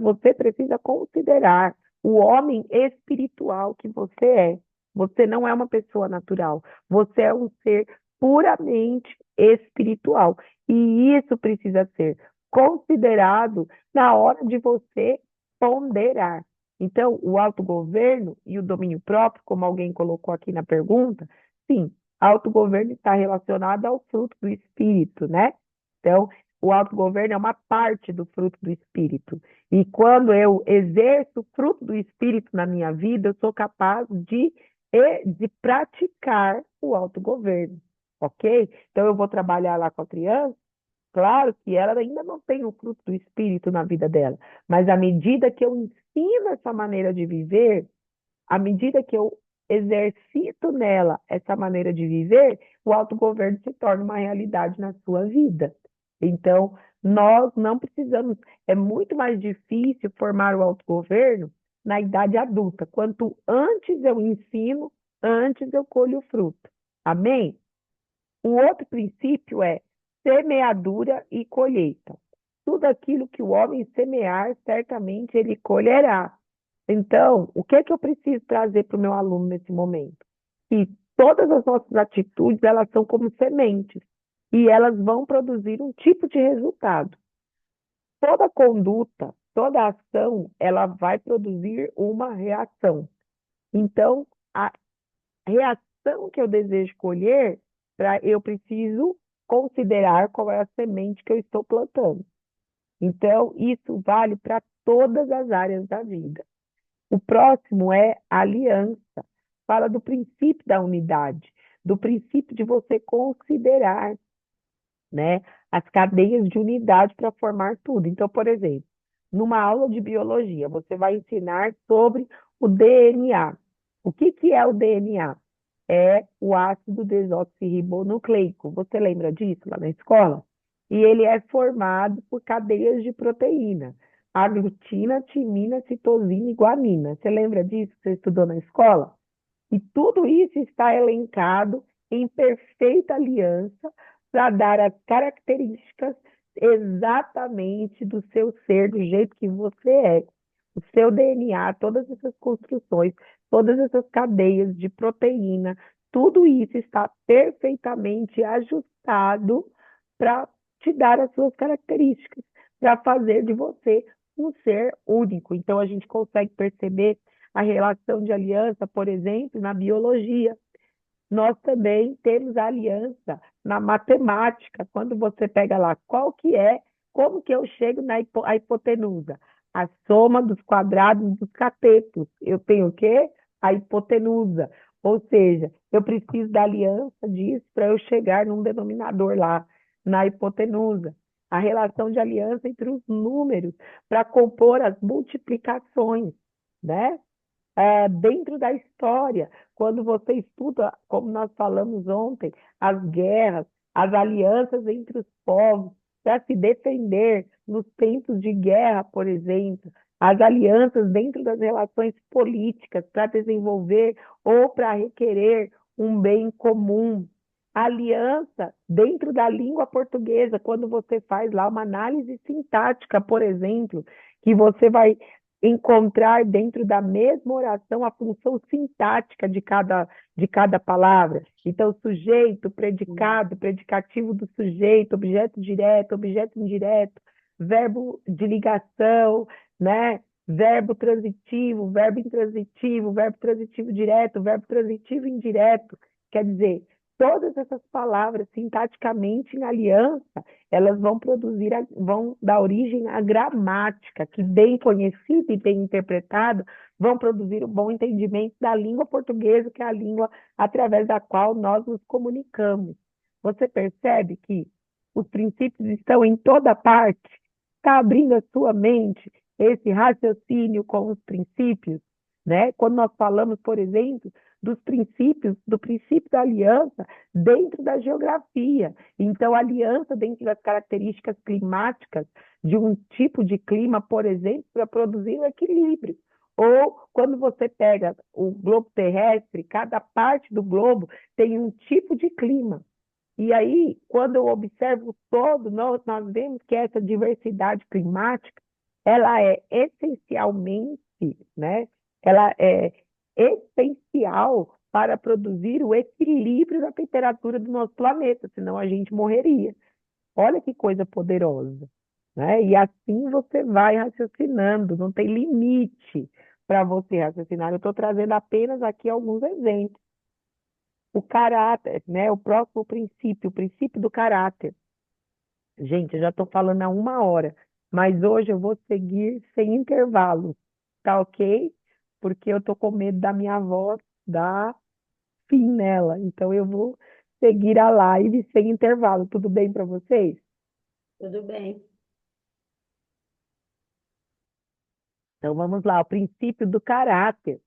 Você precisa considerar o homem espiritual que você é. Você não é uma pessoa natural, você é um ser puramente espiritual. E isso precisa ser considerado na hora de você ponderar. Então, o autogoverno e o domínio próprio, como alguém colocou aqui na pergunta, sim, autogoverno está relacionado ao fruto do espírito, né? Então, o autogoverno é uma parte do fruto do espírito. E quando eu exerço o fruto do espírito na minha vida, eu sou capaz de praticar o autogoverno, ok? Então, eu vou trabalhar lá com a criança. Claro que ela ainda não tem o fruto do espírito na vida dela, mas à medida que eu ensino essa maneira de viver, à medida que eu exercito nela essa maneira de viver, o autogoverno se torna uma realidade na sua vida. Então, nós não precisamos, é muito mais difícil formar o autogoverno na idade adulta. Quanto antes eu ensino, antes eu colho o fruto. Amém? O outro princípio é semeadura e colheita. Tudo aquilo que o homem semear, certamente ele colherá. Então, o que é que eu preciso trazer para o meu aluno nesse momento? Que todas as nossas atitudes, elas são como sementes e elas vão produzir um tipo de resultado. Toda conduta, toda ação, ela vai produzir uma reação. Então, a reação que eu desejo colher, eu preciso considerar qual é a semente que eu estou plantando. Então, isso vale para todas as áreas da vida. O próximo é aliança. Fala do princípio da unidade, do princípio de você considerar, né, as cadeias de unidade para formar tudo. Então, por exemplo, numa aula de biologia, você vai ensinar sobre o DNA. O que é o DNA? É o ácido desoxirribonucleico. Você lembra disso lá na escola? E ele é formado por cadeias de proteína: aglutina, timina, citosina e guanina. Você lembra disso que você estudou na escola? E tudo isso está elencado em perfeita aliança para dar as características exatamente do seu ser, do jeito que você é. O seu DNA, todas essas construções, todas essas cadeias de proteína, tudo isso está perfeitamente ajustado para te dar as suas características, para fazer de você um ser único. Então, a gente consegue perceber a relação de aliança, por exemplo, na biologia. Nós também temos a aliança na matemática. Quando você pega lá, como que eu chego à hipotenusa? A soma dos quadrados dos catetos. Eu tenho o quê? A hipotenusa. Ou seja, eu preciso da aliança disso para eu chegar num denominador lá, na hipotenusa. A relação de aliança entre os números para compor as multiplicações, né? Dentro da história, quando você estuda, como nós falamos ontem, as guerras, as alianças entre os povos, para se defender nos tempos de guerra, por exemplo, as alianças dentro das relações políticas para desenvolver ou para requerer um bem comum. A aliança dentro da língua portuguesa, quando você faz lá uma análise sintática, por exemplo, que você vai encontrar dentro da mesma oração a função sintática de cada palavra. Então, sujeito, predicado, predicativo do sujeito, objeto direto, objeto indireto, verbo de ligação, né? Verbo transitivo, verbo intransitivo, verbo transitivo direto, verbo transitivo indireto. Quer dizer, todas essas palavras sintaticamente em aliança, elas vão produzir, vão dar origem à gramática, que bem conhecida e bem interpretada, vão produzir um bom entendimento da língua portuguesa, que é a língua através da qual nós nos comunicamos. Você percebe que os princípios estão em toda parte? Está abrindo a sua mente esse raciocínio com os princípios, né? Quando nós falamos, por exemplo, dos princípios, do princípio da aliança dentro da geografia. Então, a aliança dentro das características climáticas de um tipo de clima, por exemplo, para produzir o equilíbrio. Ou quando você pega o globo terrestre, cada parte do globo tem um tipo de clima. E aí, quando eu observo o todo, nós vemos que essa diversidade climática, ela é essencialmente, né? Ela é essencial para produzir o equilíbrio da temperatura do nosso planeta, senão a gente morreria. Olha que coisa poderosa, né? E assim você vai raciocinando, não tem limite para você raciocinar. Eu estou trazendo apenas aqui alguns exemplos. O caráter, né? O próximo princípio, o princípio do caráter. Gente, eu já estou falando há 1 hora, mas hoje eu vou seguir sem intervalo, tá ok? Porque eu estou com medo da minha voz dar fim nela. Então eu vou seguir a live sem intervalo. Tudo bem para vocês? Tudo bem. Então vamos lá, o princípio do caráter.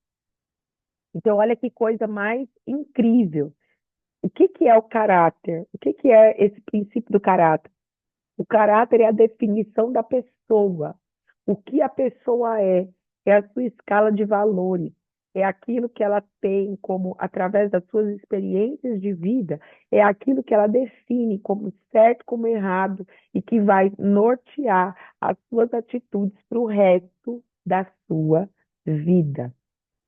Então, olha que coisa mais incrível. O que que é o caráter? O que que é esse princípio do caráter? O caráter é a definição da pessoa. O que a pessoa é a sua escala de valores, é aquilo que ela tem como, através das suas experiências de vida, é aquilo que ela define como certo, como errado, e que vai nortear as suas atitudes para o resto da sua vida.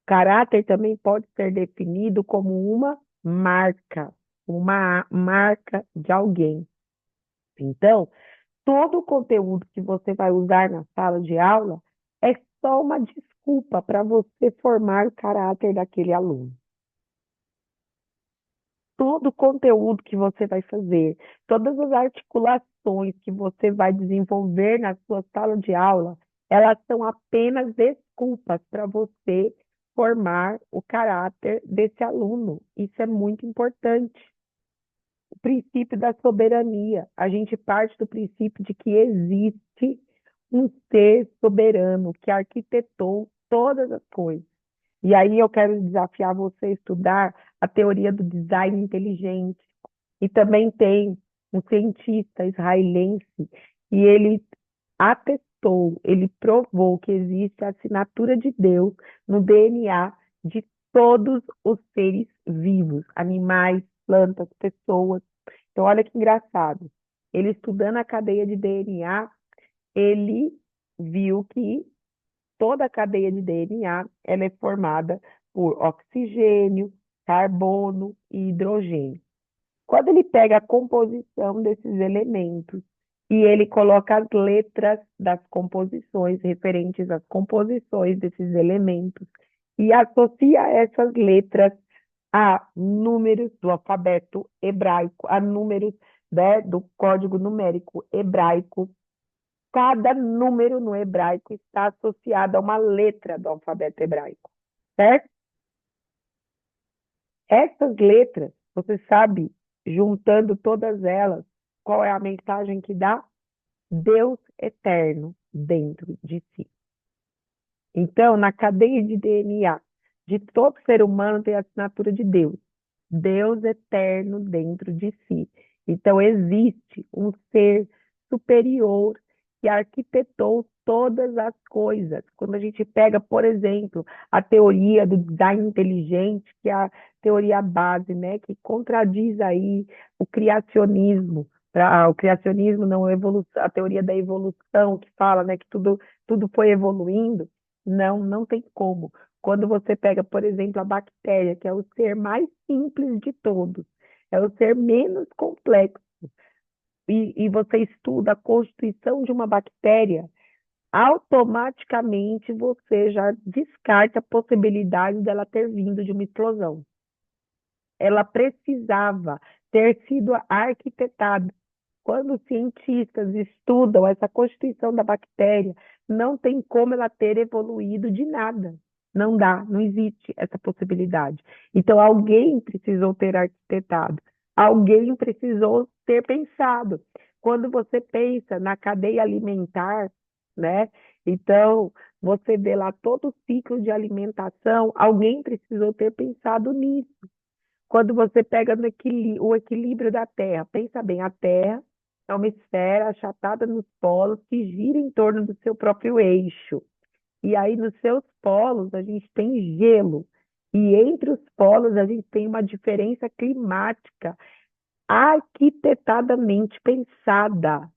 Caráter também pode ser definido como uma marca de alguém. Então, todo o conteúdo que você vai usar na sala de aula é só uma desculpa para você formar o caráter daquele aluno. Todo o conteúdo que você vai fazer, todas as articulações que você vai desenvolver na sua sala de aula, elas são apenas desculpas para você formar o caráter desse aluno. Isso é muito importante. O princípio da soberania. A gente parte do princípio de que existe um ser soberano que arquitetou todas as coisas. E aí eu quero desafiar você a estudar a teoria do design inteligente. E também tem um cientista israelense e ele atestou, ele provou que existe a assinatura de Deus no DNA de todos os seres vivos, animais, plantas, pessoas. Então, olha que engraçado. Ele estudando a cadeia de DNA, ele viu que toda a cadeia de DNA ela é formada por oxigênio, carbono e hidrogênio. Quando ele pega a composição desses elementos e ele coloca as letras das composições, referentes às composições desses elementos, e associa essas letras a números do alfabeto hebraico, a números, né, do código numérico hebraico. Cada número no hebraico está associado a uma letra do alfabeto hebraico, certo? Essas letras, você sabe, juntando todas elas, qual é a mensagem que dá? Deus eterno dentro de si. Então, na cadeia de DNA de todo ser humano tem a assinatura de Deus. Deus eterno dentro de si. Então, existe um ser superior que arquitetou todas as coisas. Quando a gente pega, por exemplo, a teoria do design inteligente, que é a teoria base, né, que contradiz aí o criacionismo. O criacionismo não, a teoria da evolução, que fala, né, que tudo foi evoluindo. Não, não tem como. Quando você pega, por exemplo, a bactéria, que é o ser mais simples de todos, é o ser menos complexo, e você estuda a constituição de uma bactéria, automaticamente você já descarta a possibilidade dela ter vindo de uma explosão. Ela precisava ter sido arquitetada. Quando os cientistas estudam essa constituição da bactéria, não tem como ela ter evoluído de nada. Não dá, não existe essa possibilidade. Então, alguém precisou ter arquitetado, alguém precisou ter pensado. Quando você pensa na cadeia alimentar, né? Então, você vê lá todo o ciclo de alimentação, alguém precisou ter pensado nisso. Quando você pega o equilíbrio da Terra, pensa bem, a Terra é uma esfera achatada nos polos que gira em torno do seu próprio eixo. E aí, nos seus polos, a gente tem gelo. E entre os polos, a gente tem uma diferença climática arquitetadamente pensada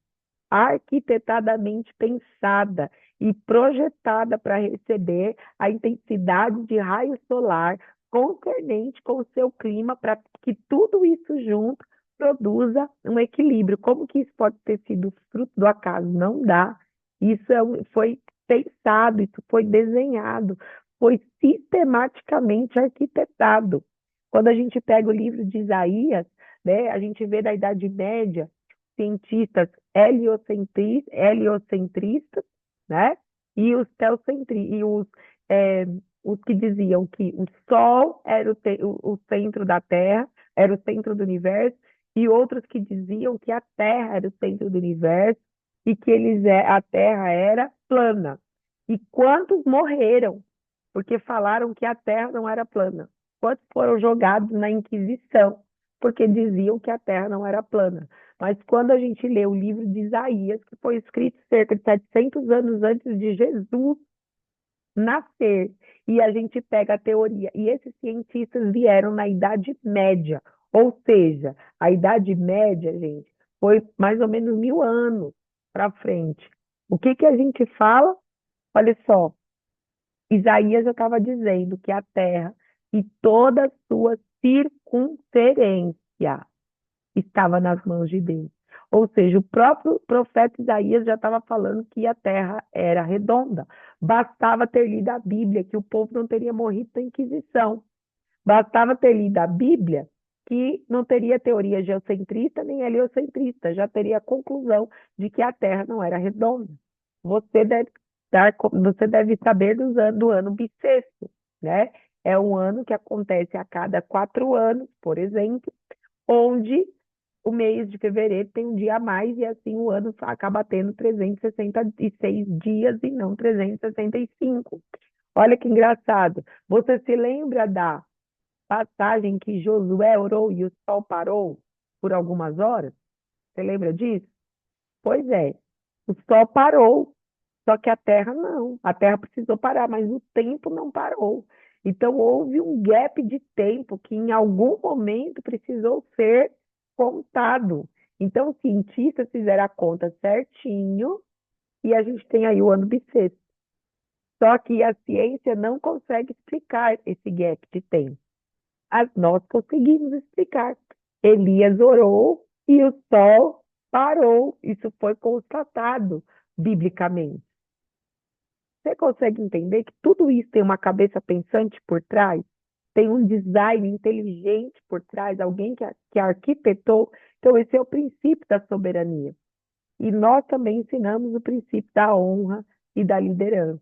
e projetada para receber a intensidade de raio solar concernente com o seu clima, para que tudo isso junto produza um equilíbrio. Como que isso pode ter sido fruto do acaso? Não dá. Isso foi pensado, isso foi desenhado, foi sistematicamente arquitetado. Quando a gente pega o livro de Isaías, né, a gente vê da Idade Média cientistas heliocentristas, né? E os que diziam que o Sol era o centro da Terra, era o centro do universo, e outros que diziam que a Terra era o centro do universo e que a Terra era plana. E quantos morreram porque falaram que a Terra não era plana? Quantos foram jogados na Inquisição porque diziam que a Terra não era plana? Mas quando a gente lê o livro de Isaías, que foi escrito cerca de 700 anos antes de Jesus nascer, e a gente pega a teoria, e esses cientistas vieram na Idade Média, ou seja, a Idade Média, gente, foi mais ou menos 1000 anos para frente. O que que a gente fala? Olha só, Isaías já estava dizendo que a Terra e toda a sua circunferência estava nas mãos de Deus. Ou seja, o próprio profeta Isaías já estava falando que a terra era redonda. Bastava ter lido a Bíblia, que o povo não teria morrido da Inquisição. Bastava ter lido a Bíblia, que não teria teoria geocentrista nem heliocentrista. Já teria a conclusão de que a terra não era redonda. Você deve saber do ano bissexto, né? É um ano que acontece a cada 4 anos, por exemplo, onde o mês de fevereiro tem um dia a mais e assim o ano acaba tendo 366 dias e não 365. Olha que engraçado. Você se lembra da passagem que Josué orou e o sol parou por algumas horas? Você lembra disso? Pois é, o sol parou, só que a terra não. A terra precisou parar, mas o tempo não parou. Então houve um gap de tempo que em algum momento precisou ser contado. Então os cientistas fizeram a conta certinho e a gente tem aí o ano bissexto. Só que a ciência não consegue explicar esse gap de tempo. Nós conseguimos explicar. Elias orou e o sol parou. Isso foi constatado biblicamente. Você consegue entender que tudo isso tem uma cabeça pensante por trás? Tem um design inteligente por trás, alguém que arquitetou. Então, esse é o princípio da soberania. E nós também ensinamos o princípio da honra e da liderança,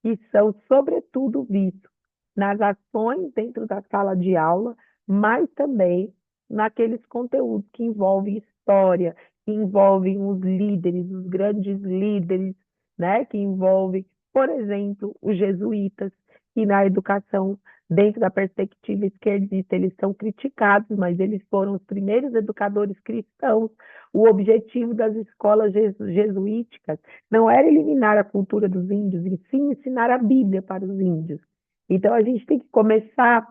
que são, sobretudo, vistos nas ações dentro da sala de aula, mas também naqueles conteúdos que envolvem história, que envolvem os líderes, os grandes líderes, né? Que envolvem, por exemplo, os jesuítas, que na educação, dentro da perspectiva esquerdista, eles são criticados, mas eles foram os primeiros educadores cristãos. O objetivo das escolas jesuíticas não era eliminar a cultura dos índios, e sim ensinar a Bíblia para os índios. Então, a gente tem que começar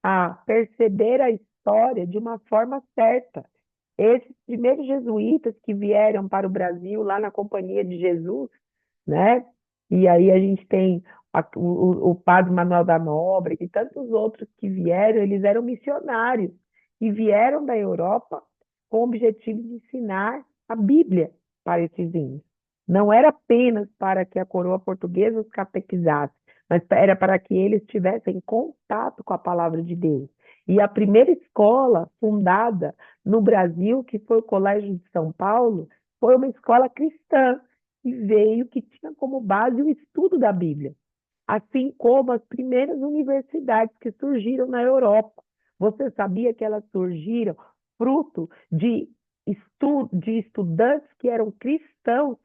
a perceber a história de uma forma certa. Esses primeiros jesuítas que vieram para o Brasil, lá na Companhia de Jesus, né? E aí a gente tem o padre Manuel da Nóbrega e tantos outros que vieram, eles eram missionários e vieram da Europa com o objetivo de ensinar a Bíblia para esses índios. Não era apenas para que a coroa portuguesa os catequizasse, mas era para que eles tivessem contato com a palavra de Deus. E a primeira escola fundada no Brasil, que foi o Colégio de São Paulo, foi uma escola cristã e veio que tinha como base o estudo da Bíblia, assim como as primeiras universidades que surgiram na Europa. Você sabia que elas surgiram fruto de estudantes que eram cristãos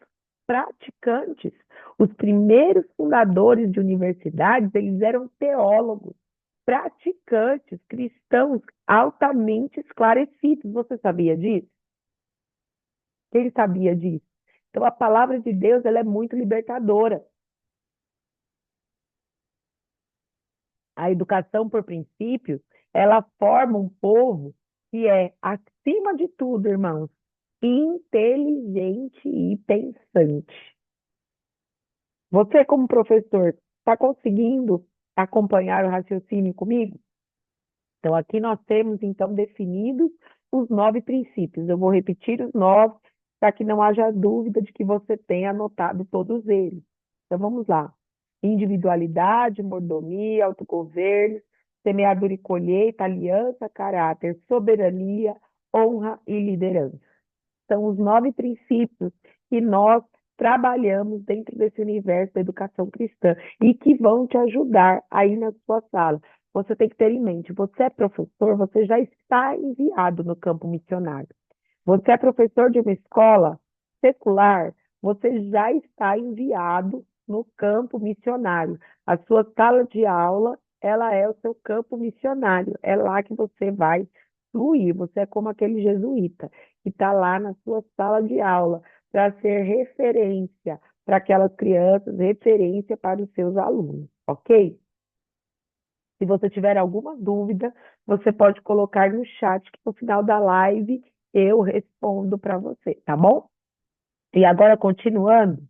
praticantes? Os primeiros fundadores de universidades, eles eram teólogos, praticantes, cristãos altamente esclarecidos. Você sabia disso? Quem sabia disso? Então, a palavra de Deus, ela é muito libertadora. A educação por princípios, ela forma um povo que é, acima de tudo, irmãos, inteligente e pensante. Você, como professor, está conseguindo acompanhar o raciocínio comigo? Então, aqui nós temos, então, definidos os 9 princípios. Eu vou repetir os 9, para que não haja dúvida de que você tenha anotado todos eles. Então, vamos lá. Individualidade, mordomia, autogoverno, semeadura e colheita, aliança, caráter, soberania, honra e liderança. São os 9 princípios que nós trabalhamos dentro desse universo da educação cristã e que vão te ajudar aí na sua sala. Você tem que ter em mente, você é professor, você já está enviado no campo missionário. Você é professor de uma escola secular, você já está enviado no campo missionário. A sua sala de aula, ela é o seu campo missionário. É lá que você vai fluir. Você é como aquele jesuíta que está lá na sua sala de aula para ser referência para aquelas crianças, referência para os seus alunos, ok? Se você tiver alguma dúvida, você pode colocar no chat que no final da live eu respondo para você, tá bom? E agora, continuando,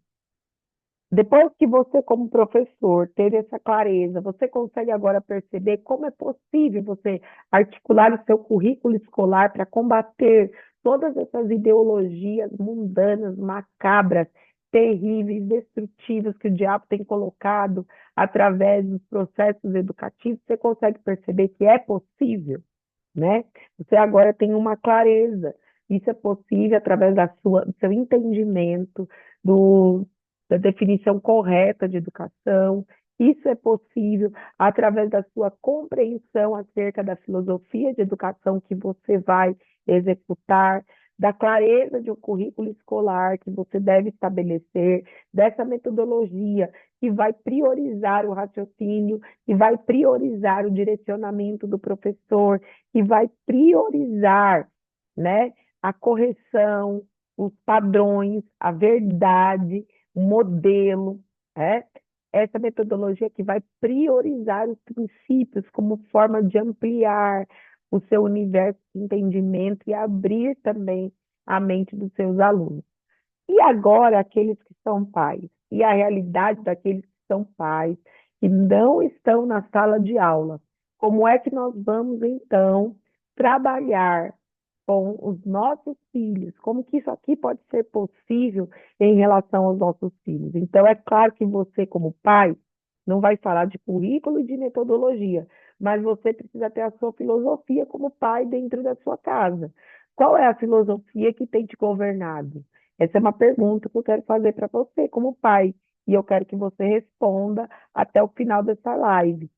depois que você, como professor, teve essa clareza, você consegue agora perceber como é possível você articular o seu currículo escolar para combater todas essas ideologias mundanas, macabras, terríveis, destrutivas que o diabo tem colocado através dos processos educativos. Você consegue perceber que é possível, né? Você agora tem uma clareza. Isso é possível através do seu entendimento, do, da definição correta de educação. Isso é possível através da sua compreensão acerca da filosofia de educação que você vai executar, da clareza de um currículo escolar que você deve estabelecer, dessa metodologia que vai priorizar o raciocínio, que vai priorizar o direcionamento do professor, que vai priorizar, né, a correção, os padrões, a verdade, o modelo, né? Essa metodologia que vai priorizar os princípios como forma de ampliar o seu universo de entendimento e abrir também a mente dos seus alunos. E agora, aqueles que são pais, e a realidade daqueles que são pais, que não estão na sala de aula. Como é que nós vamos, então, trabalhar com os nossos filhos? Como que isso aqui pode ser possível em relação aos nossos filhos? Então, é claro que você, como pai, não vai falar de currículo e de metodologia, mas você precisa ter a sua filosofia como pai dentro da sua casa. Qual é a filosofia que tem te governado? Essa é uma pergunta que eu quero fazer para você, como pai, e eu quero que você responda até o final dessa live.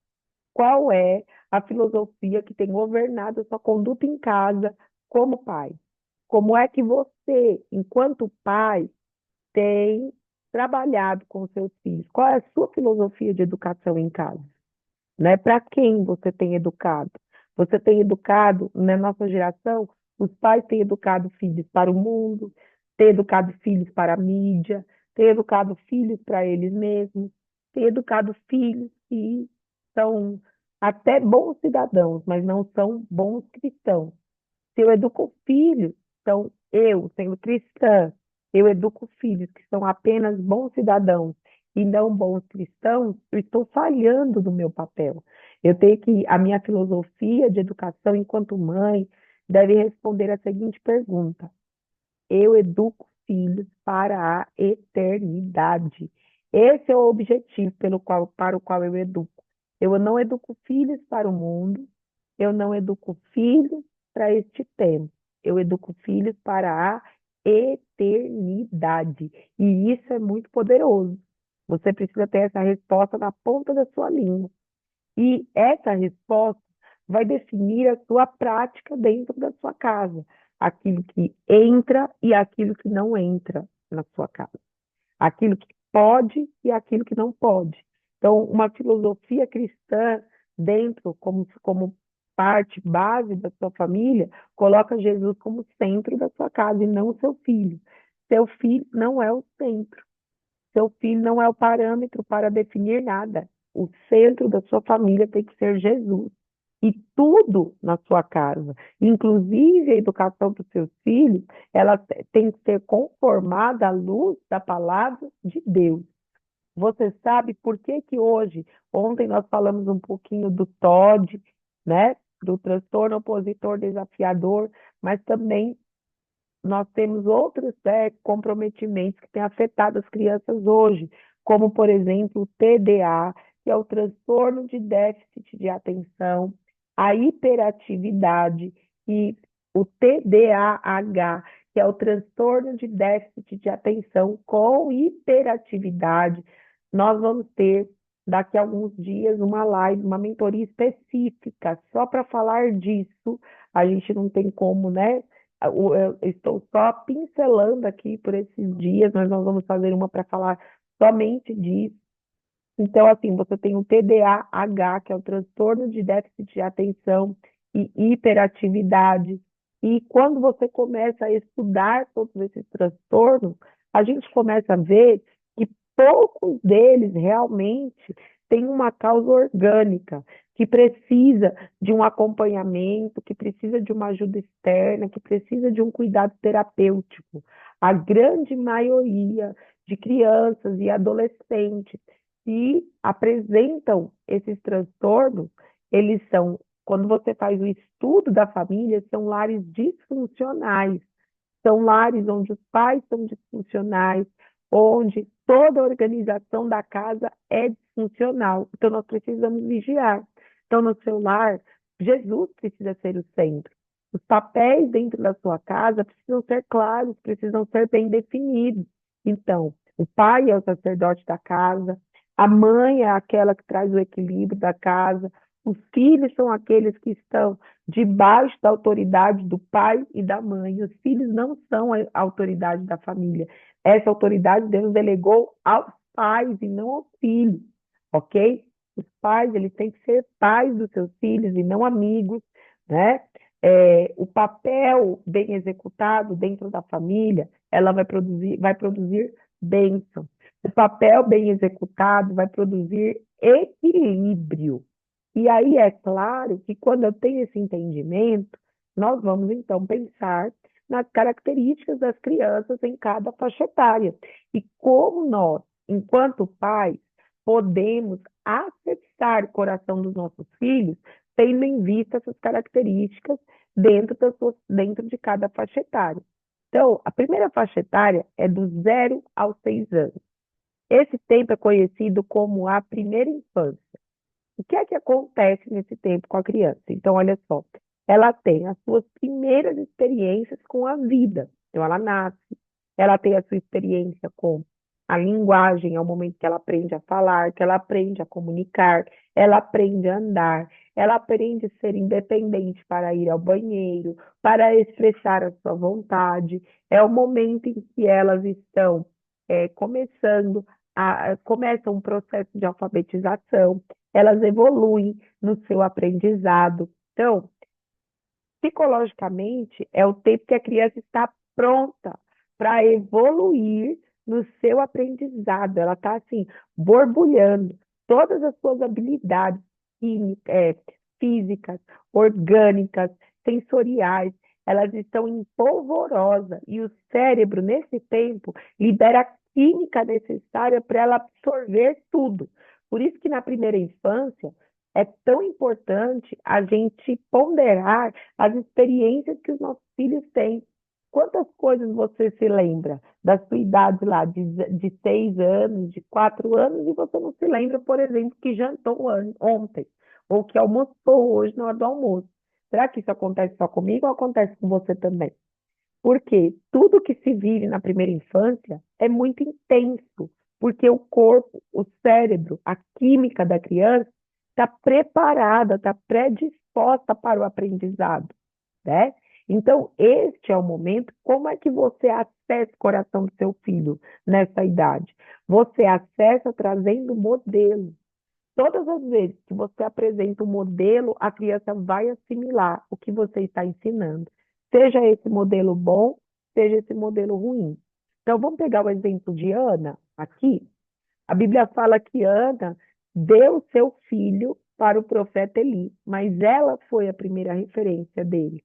Qual é a filosofia que tem governado a sua conduta em casa como pai? Como é que você, enquanto pai, tem trabalhado com seus filhos? Qual é a sua filosofia de educação em casa? Né? Para quem você tem educado? Você tem educado, na nossa geração, os pais têm educado filhos para o mundo, têm educado filhos para a mídia, têm educado filhos para eles mesmos, têm educado filhos que são até bons cidadãos, mas não são bons cristãos. Se eu educo filhos, então eu, sendo cristã, eu educo filhos que são apenas bons cidadãos e não bons cristãos, eu estou falhando no meu papel. Eu tenho que, a minha filosofia de educação enquanto mãe deve responder a seguinte pergunta: eu educo filhos para a eternidade. Esse é o objetivo para o qual eu educo. Eu não educo filhos para o mundo, eu não educo filhos para este tempo. Eu educo filhos para a eternidade. E isso é muito poderoso. Você precisa ter essa resposta na ponta da sua língua. E essa resposta vai definir a sua prática dentro da sua casa, aquilo que entra e aquilo que não entra na sua casa, aquilo que pode e aquilo que não pode. Então, uma filosofia cristã dentro, como parte base da sua família, coloca Jesus como centro da sua casa e não o seu filho. Seu filho não é o centro. Seu filho não é o parâmetro para definir nada. O centro da sua família tem que ser Jesus. E tudo na sua casa, inclusive a educação dos seus filhos, ela tem que ser conformada à luz da palavra de Deus. Você sabe por que que hoje, ontem nós falamos um pouquinho do TOD, né? Do transtorno opositor desafiador, mas também nós temos outros comprometimentos que têm afetado as crianças hoje, como, por exemplo, o TDA, que é o transtorno de déficit de atenção, a hiperatividade, e o TDAH, que é o transtorno de déficit de atenção com hiperatividade. Nós vamos ter, daqui a alguns dias, uma live, uma mentoria específica, só para falar disso. A gente não tem como, né? Eu estou só pincelando aqui por esses dias, mas nós vamos fazer uma para falar somente disso. Então, assim, você tem o TDAH, que é o transtorno de déficit de atenção e hiperatividade. E quando você começa a estudar todos esses transtornos, a gente começa a ver que poucos deles realmente têm uma causa orgânica, que precisa de um acompanhamento, que precisa de uma ajuda externa, que precisa de um cuidado terapêutico. A grande maioria de crianças e adolescentes que apresentam esses transtornos, eles são, quando você faz o estudo da família, são lares disfuncionais, são lares onde os pais são disfuncionais, onde toda a organização da casa é disfuncional. Então, nós precisamos vigiar. Então, no seu lar, Jesus precisa ser o centro. Os papéis dentro da sua casa precisam ser claros, precisam ser bem definidos. Então, o pai é o sacerdote da casa, a mãe é aquela que traz o equilíbrio da casa, os filhos são aqueles que estão debaixo da autoridade do pai e da mãe. Os filhos não são a autoridade da família. Essa autoridade Deus delegou aos pais e não aos filhos, ok? Os pais, eles têm que ser pais dos seus filhos e não amigos, né? O papel bem executado dentro da família, ela vai produzir bênção. O papel bem executado vai produzir equilíbrio. E aí é claro que quando eu tenho esse entendimento, nós vamos então pensar nas características das crianças em cada faixa etária. E como nós, enquanto pais, podemos acessar o coração dos nossos filhos, tendo em vista essas características dentro de cada faixa etária. Então, a primeira faixa etária é do 0 aos 6 anos. Esse tempo é conhecido como a primeira infância. O que é que acontece nesse tempo com a criança? Então, olha só, ela tem as suas primeiras experiências com a vida. Então, ela nasce, ela tem a sua experiência com A linguagem é o momento que ela aprende a falar, que ela aprende a comunicar, ela aprende a andar, ela aprende a ser independente para ir ao banheiro, para expressar a sua vontade. É o momento em que elas estão começam um processo de alfabetização, elas evoluem no seu aprendizado. Então, psicologicamente, é o tempo que a criança está pronta para evoluir no seu aprendizado. Ela está assim, borbulhando. Todas as suas habilidades físicas, orgânicas, sensoriais, elas estão em polvorosa. E o cérebro, nesse tempo, libera a química necessária para ela absorver tudo. Por isso que na primeira infância é tão importante a gente ponderar as experiências que os nossos filhos têm. Quantas coisas você se lembra da sua idade lá, de 6 anos, de 4 anos, e você não se lembra, por exemplo, que jantou ontem, ou que almoçou hoje na hora do almoço? Será que isso acontece só comigo ou acontece com você também? Porque tudo que se vive na primeira infância é muito intenso, porque o corpo, o cérebro, a química da criança está preparada, está predisposta para o aprendizado, né? Então, este é o momento. Como é que você acessa o coração do seu filho nessa idade? Você acessa trazendo modelo. Todas as vezes que você apresenta um modelo, a criança vai assimilar o que você está ensinando. Seja esse modelo bom, seja esse modelo ruim. Então, vamos pegar o exemplo de Ana aqui. A Bíblia fala que Ana deu seu filho para o profeta Eli, mas ela foi a primeira referência dele.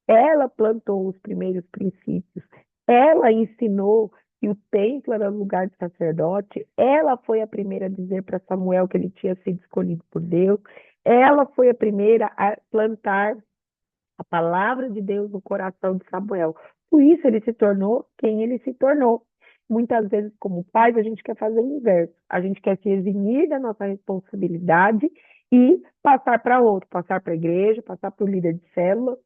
Ela plantou os primeiros princípios. Ela ensinou que o templo era lugar de sacerdote. Ela foi a primeira a dizer para Samuel que ele tinha sido escolhido por Deus. Ela foi a primeira a plantar a palavra de Deus no coração de Samuel. Por isso ele se tornou quem ele se tornou. Muitas vezes, como pais, a gente quer fazer o inverso. A gente quer se eximir da nossa responsabilidade e passar para outro, passar para a igreja, passar para o líder de célula,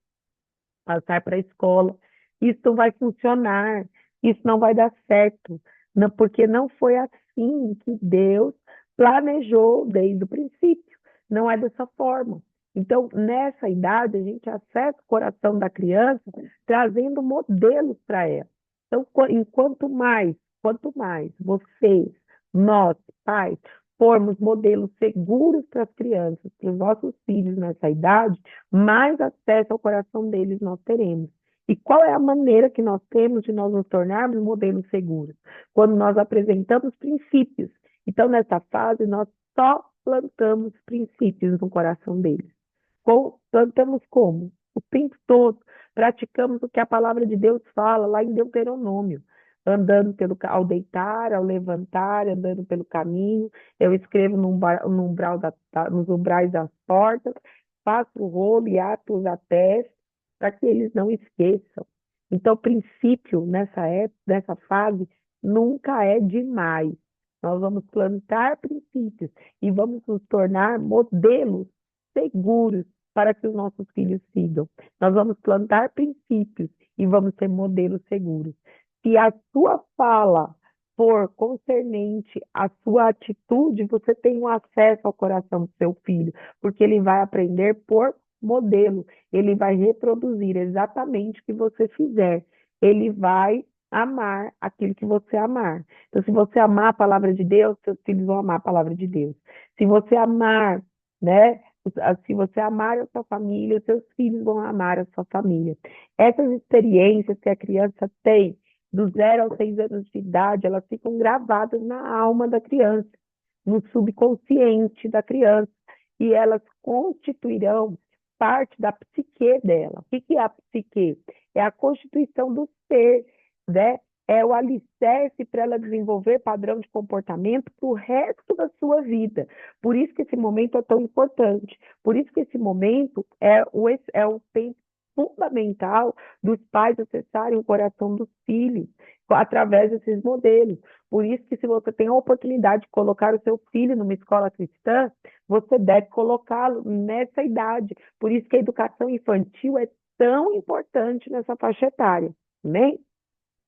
passar para a escola. Isso não vai funcionar, isso não vai dar certo, porque não foi assim que Deus planejou desde o princípio. Não é dessa forma. Então, nessa idade, a gente acessa o coração da criança trazendo modelos para ela. Então, quanto mais vocês, nós, pais, formos modelos seguros para as crianças, para os nossos filhos nessa idade, mais acesso ao coração deles nós teremos. E qual é a maneira que nós temos de nós nos tornarmos modelos seguros? Quando nós apresentamos princípios. Então, nessa fase, nós só plantamos princípios no coração deles. Plantamos como? O tempo todo. Praticamos o que a palavra de Deus fala lá em Deuteronômio. Andando ao deitar, ao levantar, andando pelo caminho. Eu escrevo nos umbrais das portas, faço o rolo e ato os atés, para que eles não esqueçam. Então, o princípio nessa fase, nunca é demais. Nós vamos plantar princípios e vamos nos tornar modelos seguros para que os nossos filhos sigam. Nós vamos plantar princípios e vamos ser modelos seguros. Se a sua fala for concernente à sua atitude, você tem um acesso ao coração do seu filho, porque ele vai aprender por modelo, ele vai reproduzir exatamente o que você fizer, ele vai amar aquilo que você amar. Então, se você amar a palavra de Deus, seus filhos vão amar a palavra de Deus. Se você amar, né? Se você amar a sua família, os seus filhos vão amar a sua família. Essas experiências que a criança tem, do 0 aos 6 anos de idade, elas ficam gravadas na alma da criança, no subconsciente da criança, e elas constituirão parte da psique dela. O que é a psique? É a constituição do ser, né? É o alicerce para ela desenvolver padrão de comportamento para o resto da sua vida. Por isso que esse momento é tão importante. Por isso que esse momento é o tempo fundamental dos pais acessarem o coração dos filhos através desses modelos. Por isso que, se você tem a oportunidade de colocar o seu filho numa escola cristã, você deve colocá-lo nessa idade. Por isso que a educação infantil é tão importante nessa faixa etária, né?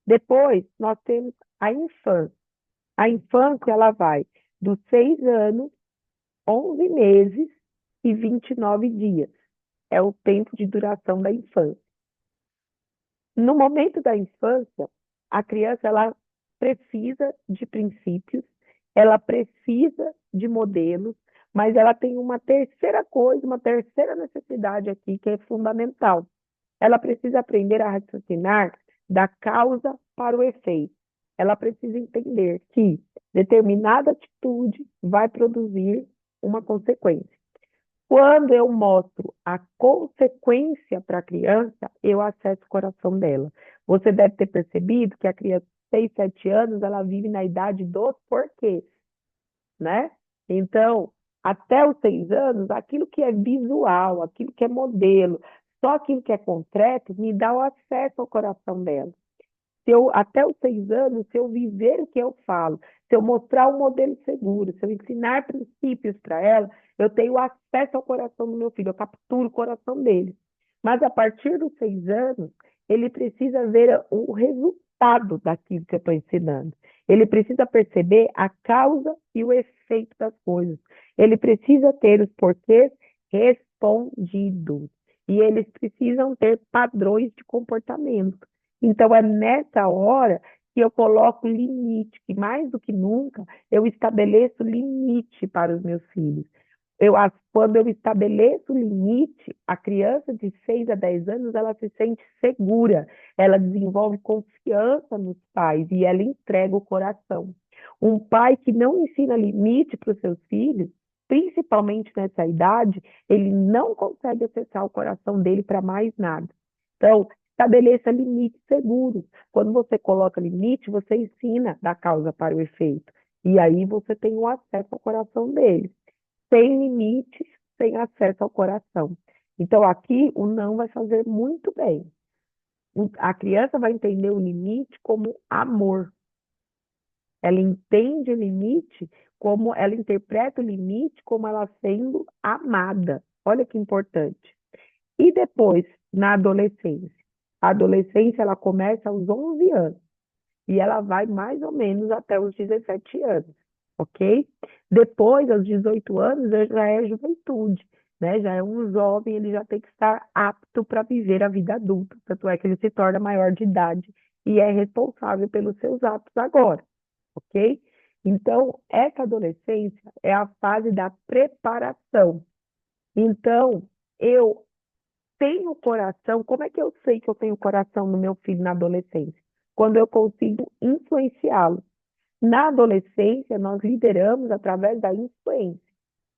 Depois, nós temos a infância. A infância, ela vai dos 6 anos, 11 meses e 29 dias. É o tempo de duração da infância. No momento da infância, a criança ela precisa de princípios, ela precisa de modelos, mas ela tem uma terceira coisa, uma terceira necessidade aqui que é fundamental. Ela precisa aprender a raciocinar da causa para o efeito. Ela precisa entender que determinada atitude vai produzir uma consequência. Quando eu mostro a consequência para a criança, eu acesso o coração dela. Você deve ter percebido que a criança de 6, 7 anos, ela vive na idade dos porquês, né? Então, até os 6 anos, aquilo que é visual, aquilo que é modelo, só aquilo que é concreto, me dá o acesso ao coração dela. Se eu, até os 6 anos, se eu viver o que eu falo, se eu mostrar um modelo seguro, se eu ensinar princípios para ela, eu tenho acesso ao coração do meu filho, eu capturo o coração dele. Mas a partir dos 6 anos, ele precisa ver o resultado daquilo que eu estou ensinando. Ele precisa perceber a causa e o efeito das coisas. Ele precisa ter os porquês respondidos. E eles precisam ter padrões de comportamento. Então, é nessa hora que eu coloco limite, que mais do que nunca eu estabeleço limite para os meus filhos. Quando eu estabeleço limite, a criança de 6 a 10 anos, ela se sente segura, ela desenvolve confiança nos pais e ela entrega o coração. Um pai que não ensina limite para os seus filhos, principalmente nessa idade, ele não consegue acessar o coração dele para mais nada. Então, estabeleça limites seguros. Quando você coloca limite, você ensina da causa para o efeito. E aí você tem o acesso ao coração dele. Sem limites, sem acesso ao coração. Então, aqui, o não vai fazer muito bem. A criança vai entender o limite como amor. Ela entende o limite como ela interpreta o limite como ela sendo amada. Olha que importante. E depois, na adolescência? A adolescência ela começa aos 11 anos e ela vai mais ou menos até os 17 anos, ok? Depois, aos 18 anos, já é juventude, né? Já é um jovem, ele já tem que estar apto para viver a vida adulta, tanto é que ele se torna maior de idade e é responsável pelos seus atos agora, ok? Então, essa adolescência é a fase da preparação. Então, eu tenho coração, como é que eu sei que eu tenho coração no meu filho na adolescência? Quando eu consigo influenciá-lo. Na adolescência, nós lideramos através da influência.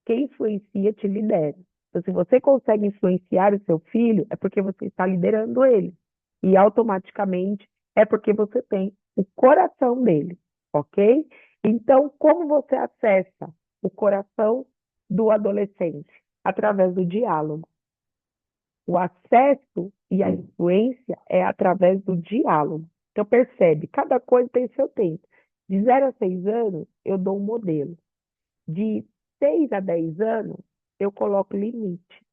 Quem influencia te lidera. Então, se você consegue influenciar o seu filho, é porque você está liderando ele. E automaticamente é porque você tem o coração dele, ok? Então, como você acessa o coração do adolescente? Através do diálogo. O acesso e a influência é através do diálogo. Então, percebe, cada coisa tem seu tempo. De 0 a 6 anos, eu dou um modelo. De 6 a 10 anos, eu coloco limite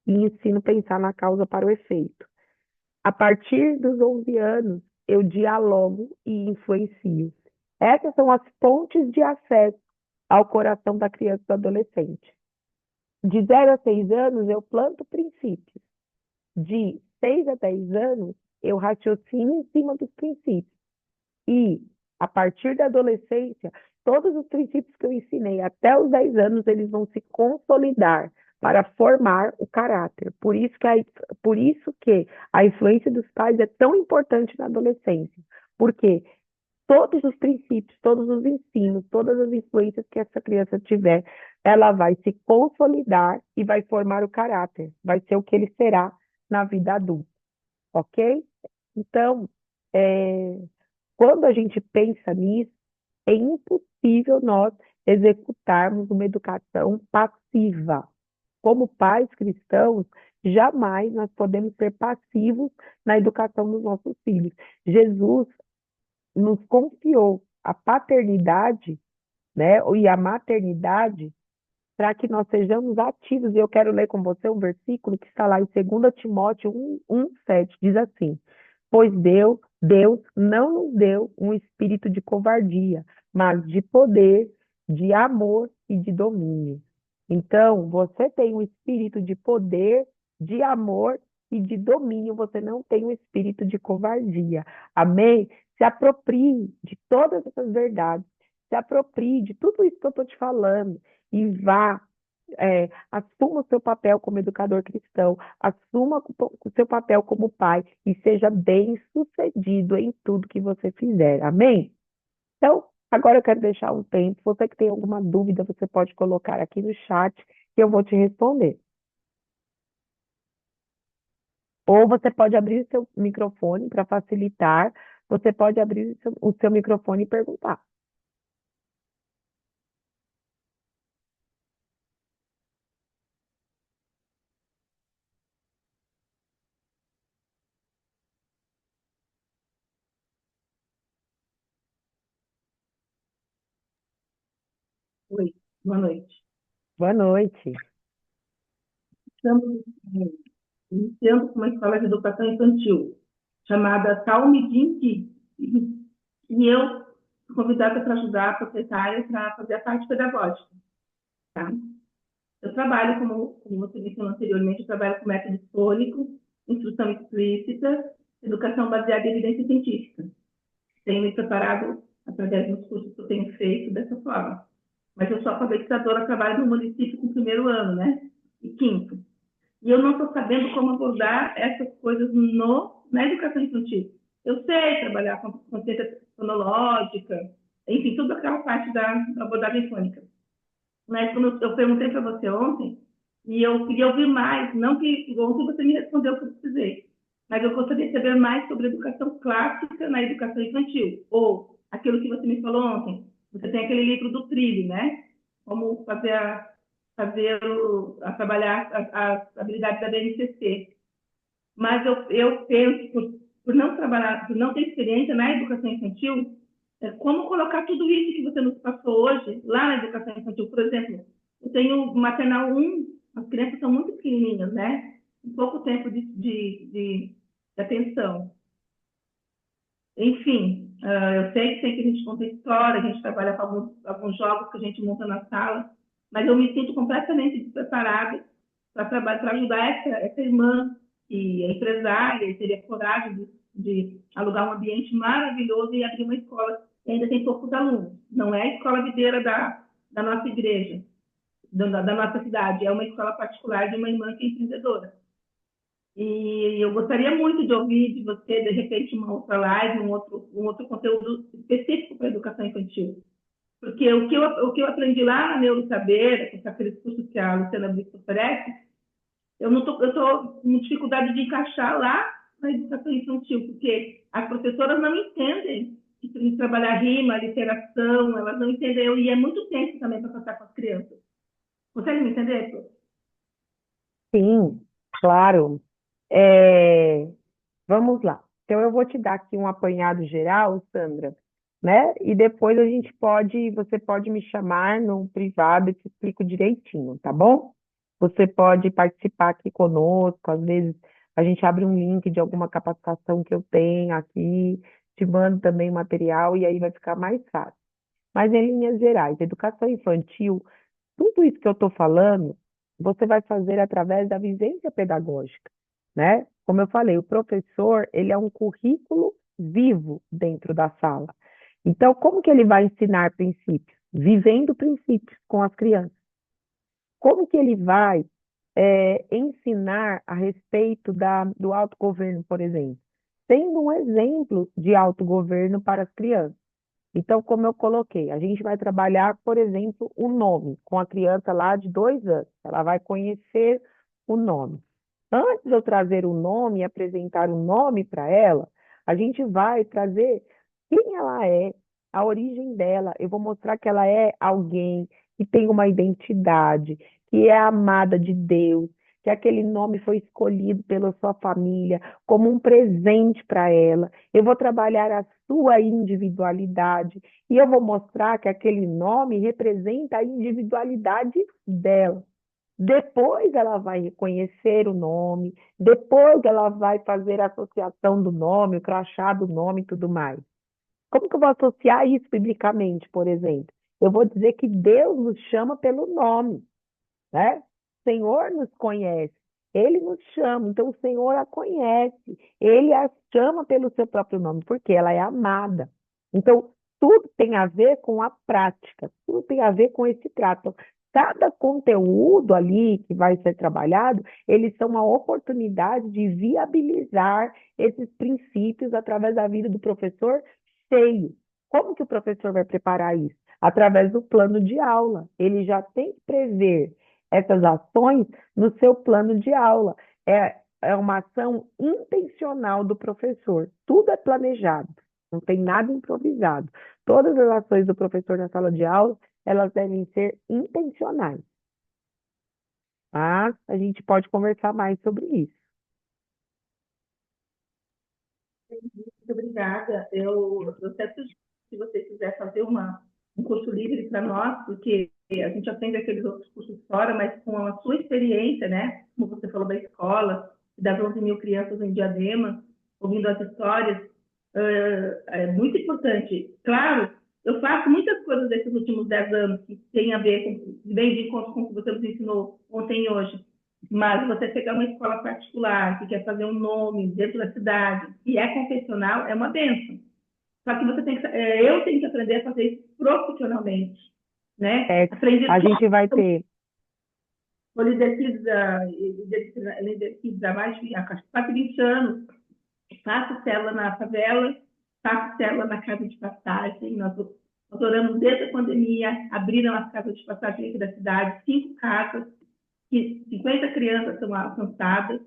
e ensino a pensar na causa para o efeito. A partir dos 11 anos, eu dialogo e influencio. Essas são as pontes de acesso ao coração da criança e do adolescente. De 0 a 6 anos, eu planto princípios. De 6 a 10 anos, eu raciocino em cima dos princípios. E, a partir da adolescência, todos os princípios que eu ensinei até os 10 anos, eles vão se consolidar para formar o caráter. Por isso que a influência dos pais é tão importante na adolescência. Porque todos os princípios, todos os ensinos, todas as influências que essa criança tiver, ela vai se consolidar e vai formar o caráter. Vai ser o que ele será na vida adulta, ok? Então, quando a gente pensa nisso, é impossível nós executarmos uma educação passiva. Como pais cristãos, jamais nós podemos ser passivos na educação dos nossos filhos. Jesus nos confiou a paternidade, né, e a maternidade para que nós sejamos ativos. E eu quero ler com você um versículo que está lá em 2 Timóteo 1:7, diz assim: pois Deus não nos deu um espírito de covardia, mas de poder, de amor e de domínio. Então, você tem um espírito de poder, de amor e de domínio, você não tem um espírito de covardia. Amém? Se aproprie de todas essas verdades, se aproprie de tudo isso que eu estou te falando e vá. Assuma o seu papel como educador cristão, assuma o seu papel como pai e seja bem-sucedido em tudo que você fizer. Amém? Então, agora eu quero deixar um tempo. Você que tem alguma dúvida, você pode colocar aqui no chat que eu vou te responder. Ou você pode abrir o seu microfone para facilitar. Você pode abrir o seu microfone e perguntar. Oi, boa noite. Boa noite. Estamos iniciando com uma escola de educação infantil chamada Talmidim Kids. E eu fui convidada para ajudar a proprietária para fazer a parte pedagógica. Tá? Eu trabalho, como você mencionou anteriormente, eu trabalho com método fônico, instrução explícita, educação baseada em evidência científica. Tenho me preparado através dos cursos que eu tenho feito dessa forma. Mas eu sou alfabetizadora, trabalho no município com o primeiro ano, né? E quinto. E eu não estou sabendo como abordar essas coisas na educação infantil. Eu sei trabalhar com consciência fonológica, enfim, toda aquela parte da abordagem fônica. Mas quando eu perguntei para você ontem, e eu queria ouvir mais, não que ontem você me respondeu o que eu precisei, mas eu gostaria de saber mais sobre educação clássica na educação infantil, ou aquilo que você me falou ontem. Você tem aquele livro do trilho, né? Como trabalhar as habilidades da BNCC. Mas eu penso, por não trabalhar, por não ter experiência na educação infantil, como colocar tudo isso que você nos passou hoje lá na educação infantil. Por exemplo, eu tenho maternal 1, as crianças são muito pequenininhas, né? Um pouco tempo de atenção. Enfim, eu sei que sempre a gente conta história, a gente trabalha com alguns jogos que a gente monta na sala, mas eu me sinto completamente despreparada para ajudar essa irmã que é empresária e teria coragem de alugar um ambiente maravilhoso e abrir uma escola e ainda tem poucos alunos. Não é a escola videira da nossa igreja, da nossa cidade, é uma escola particular de uma irmã que é empreendedora. E eu gostaria muito de ouvir de você, de repente, uma outra live, um outro conteúdo específico para a educação infantil. Porque o que eu aprendi lá na Neurosaber, com aqueles cursos que a Luciana Brito oferece, eu estou com dificuldade de encaixar lá na educação infantil, porque as professoras não entendem que tem que trabalhar rima, literação, elas não entendem, e é muito tempo também para passar com as crianças. Consegue me entender, Pro? Sim, claro. É, Vamos lá. Então, eu vou te dar aqui um apanhado geral, Sandra, né? E depois você pode me chamar no privado e te explico direitinho, tá bom? Você pode participar aqui conosco, às vezes a gente abre um link de alguma capacitação que eu tenho aqui, te mando também material e aí vai ficar mais fácil. Mas em linhas gerais, educação infantil, tudo isso que eu estou falando, você vai fazer através da vivência pedagógica, né? Como eu falei, o professor, ele é um currículo vivo dentro da sala. Então, como que ele vai ensinar princípios? Vivendo princípios com as crianças. Como que ele vai ensinar a respeito do autogoverno, por exemplo? Tendo um exemplo de autogoverno para as crianças. Então, como eu coloquei, a gente vai trabalhar, por exemplo, o nome, com a criança lá de 2 anos. Ela vai conhecer o nome. Antes de eu trazer o nome e apresentar o nome para ela, a gente vai trazer quem ela é, a origem dela. Eu vou mostrar que ela é alguém que tem uma identidade, que é amada de Deus, que aquele nome foi escolhido pela sua família como um presente para ela. Eu vou trabalhar a sua individualidade e eu vou mostrar que aquele nome representa a individualidade dela. Depois ela vai reconhecer o nome, depois ela vai fazer a associação do nome, o crachá do nome e tudo mais. como que eu vou associar isso biblicamente, por exemplo? Eu vou dizer que Deus nos chama pelo nome, né? O Senhor nos conhece, Ele nos chama, então o Senhor a conhece, Ele a chama pelo seu próprio nome, porque ela é amada. Então, tudo tem a ver com a prática, tudo tem a ver com esse trato. Então, cada conteúdo ali que vai ser trabalhado, eles são uma oportunidade de viabilizar esses princípios através da vida do professor cheio. Como que o professor vai preparar isso? Através do plano de aula. Ele já tem que prever essas ações no seu plano de aula. É uma ação intencional do professor. Tudo é planejado, não tem nada improvisado. Todas as ações do professor na sala de aula, elas devem ser intencionais. Mas a gente pode conversar mais sobre isso. Muito obrigada. Eu até sugiro, se você quiser fazer um curso livre para nós, porque a gente aprende aqueles outros cursos fora, mas com a sua experiência, né? Como você falou da escola, das 11 mil crianças em Diadema, ouvindo as histórias, é muito importante. Claro, eu faço muitas coisas desses últimos 10 anos que têm a ver com, bem de encontro com o que você nos ensinou ontem e hoje. Mas você pegar uma escola particular que quer fazer um nome dentro da cidade e é confessional, é uma bênção. Só que você tem que, eu tenho que aprender a fazer isso profissionalmente, né? Aprendi A gente vai ter. o líder Kids há mais de quase 20 anos. Faço célula na favela, faço célula na casa de passagem. Nós oramos desde a pandemia, abriram as casas de passagem aqui da cidade, 5 casas, que 50 crianças são alcançadas.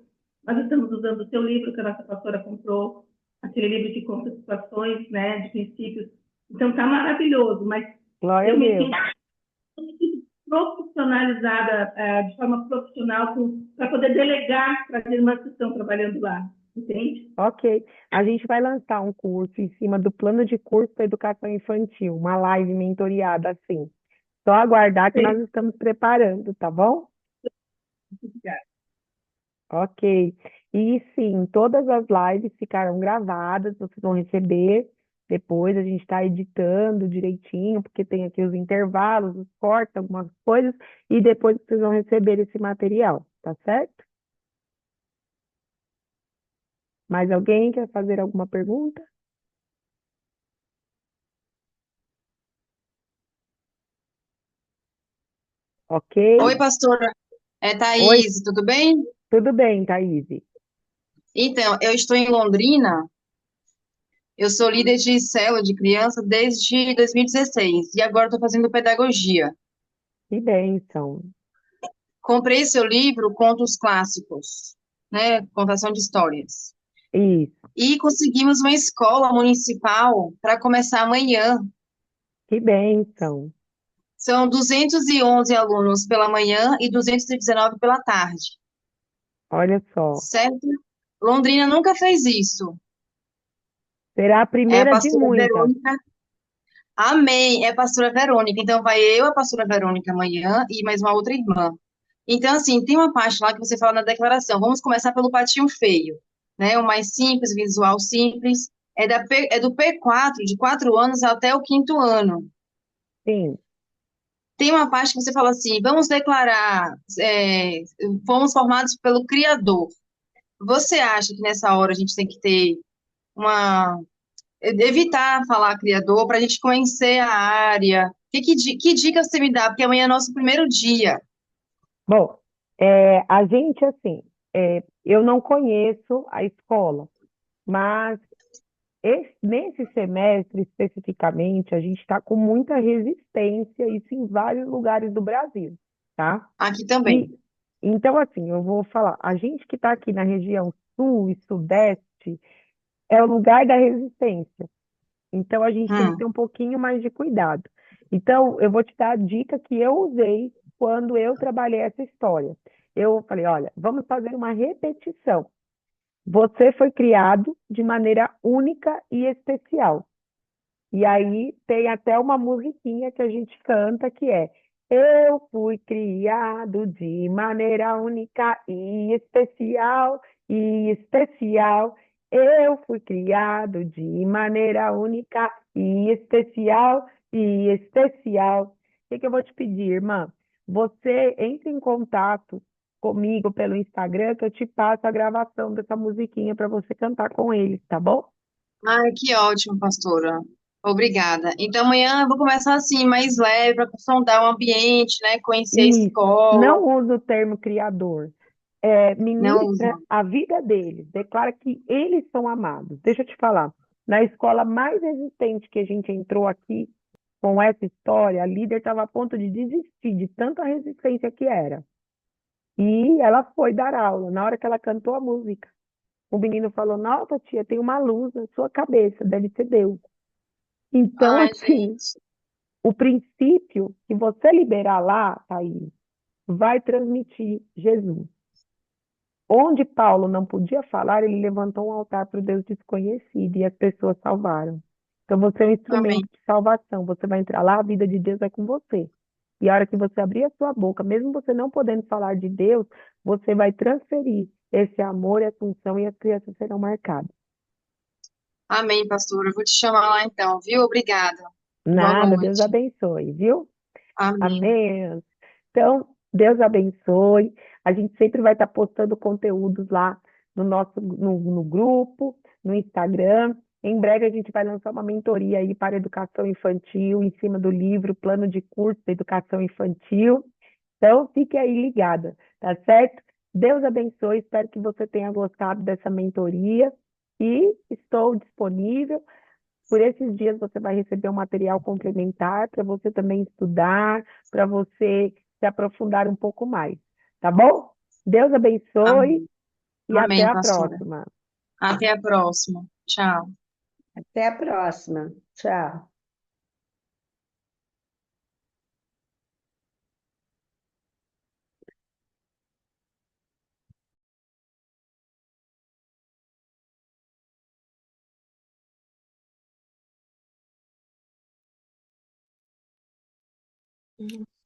Nós estamos usando o seu livro que a nossa pastora comprou, aquele livro que conta situações, né, de princípios. Então, está maravilhoso, mas Glória a eu me Deus. sinto profissionalizada, de forma profissional, para poder delegar para as irmãs que estão trabalhando lá, entende? Ok. A gente vai lançar um curso em cima do plano de curso para educação infantil, uma live mentoriada assim. Só aguardar que Sim. nós estamos preparando, tá bom? Obrigada. Ok. E sim, todas as lives ficarão gravadas, vocês vão receber. Depois a gente está editando direitinho, porque tem aqui os intervalos, os cortes, algumas coisas, e depois vocês vão receber esse material, tá certo? Mais alguém quer fazer alguma pergunta? Ok? Oi, pastora. É Oi, Thaís, tudo bem? tudo bem, Thaís? Então, eu estou em Londrina, eu sou líder de célula de criança desde 2016 e agora estou fazendo pedagogia. Que bênção. Comprei seu livro, Contos Clássicos, né? Contação de histórias. Isso, E conseguimos uma escola municipal para começar amanhã. que bênção. São 211 alunos pela manhã e 219 pela tarde, Olha só. certo? Londrina nunca fez isso. Será a É a primeira de pastora muitas. Verônica. Amém. É a pastora Verônica. Então, vai eu, a pastora Verônica, amanhã e mais uma outra irmã. Então, assim, tem uma parte lá que você fala na declaração. Vamos começar pelo patinho feio, né? O mais simples, visual simples. É do P4, de 4 anos até o quinto ano. Sim. Tem uma parte que você fala assim: vamos declarar, fomos formados pelo Criador. Você acha que nessa hora a gente tem que ter uma evitar falar criador para a gente conhecer a área. Que dica você me dá? Porque amanhã é nosso primeiro dia. Bom, a gente, assim, eu não conheço a escola, mas nesse semestre especificamente, a gente está com muita resistência, isso em vários lugares do Brasil, tá? Aqui também. E, então, assim, eu vou falar, a gente que está aqui na região sul e sudeste é o lugar da resistência. Então, a gente tem que Hum, ter um pouquinho mais de cuidado. Então, eu vou te dar a dica que eu usei quando eu trabalhei essa história. Eu falei, olha, vamos fazer uma repetição. Você foi criado de maneira única e especial. E aí tem até uma musiquinha que a gente canta que é Eu fui criado de maneira única e especial, e especial. Eu fui criado de maneira única e especial e especial. O que que eu vou te pedir, irmã? Você entre em contato comigo pelo Instagram que eu te passo a gravação dessa musiquinha para você cantar com eles, tá bom? Ai, que ótimo, pastora. Obrigada. Então, amanhã eu vou começar assim, mais leve, para sondar o ambiente, né? Conhecer a Isso. escola. Não usa o termo criador. Não Ministra uso. a vida deles, declara que eles são amados. Deixa eu te falar, na escola mais resistente que a gente entrou aqui, com essa história, a líder estava a ponto de desistir de tanta resistência que era. E ela foi dar aula. Na hora que ela cantou a música, o menino falou: Nossa, tia, tem uma luz na sua cabeça, deve ser Deus. Então, Ai, assim, gente. o princípio que você liberar lá, Thaís, vai transmitir Jesus. Onde Paulo não podia falar, ele levantou um altar para o Deus desconhecido e as pessoas salvaram. Então você é um Amém. instrumento de salvação. Você vai entrar lá, a vida de Deus é com você. E a hora que você abrir a sua boca, mesmo você não podendo falar de Deus, você vai transferir esse amor e essa unção e as crianças serão marcadas. Amém, pastora. Eu vou te chamar lá então, viu? Obrigada. Boa Nada, Deus noite. abençoe, viu? Amém. Amém. Então, Deus abençoe. A gente sempre vai estar postando conteúdos lá no grupo, no Instagram. Em breve a gente vai lançar uma mentoria aí para educação infantil, em cima do livro Plano de Curso de Educação Infantil. Então, fique aí ligada, tá certo? Deus abençoe. Espero que você tenha gostado dessa mentoria e estou disponível. Por esses dias você vai receber um material complementar para você também estudar, para você se aprofundar um pouco mais, tá bom? Deus abençoe Amém. e até Amém, a pastora. próxima. Até a próxima. Tchau. Até a próxima. Tchau. Uhum.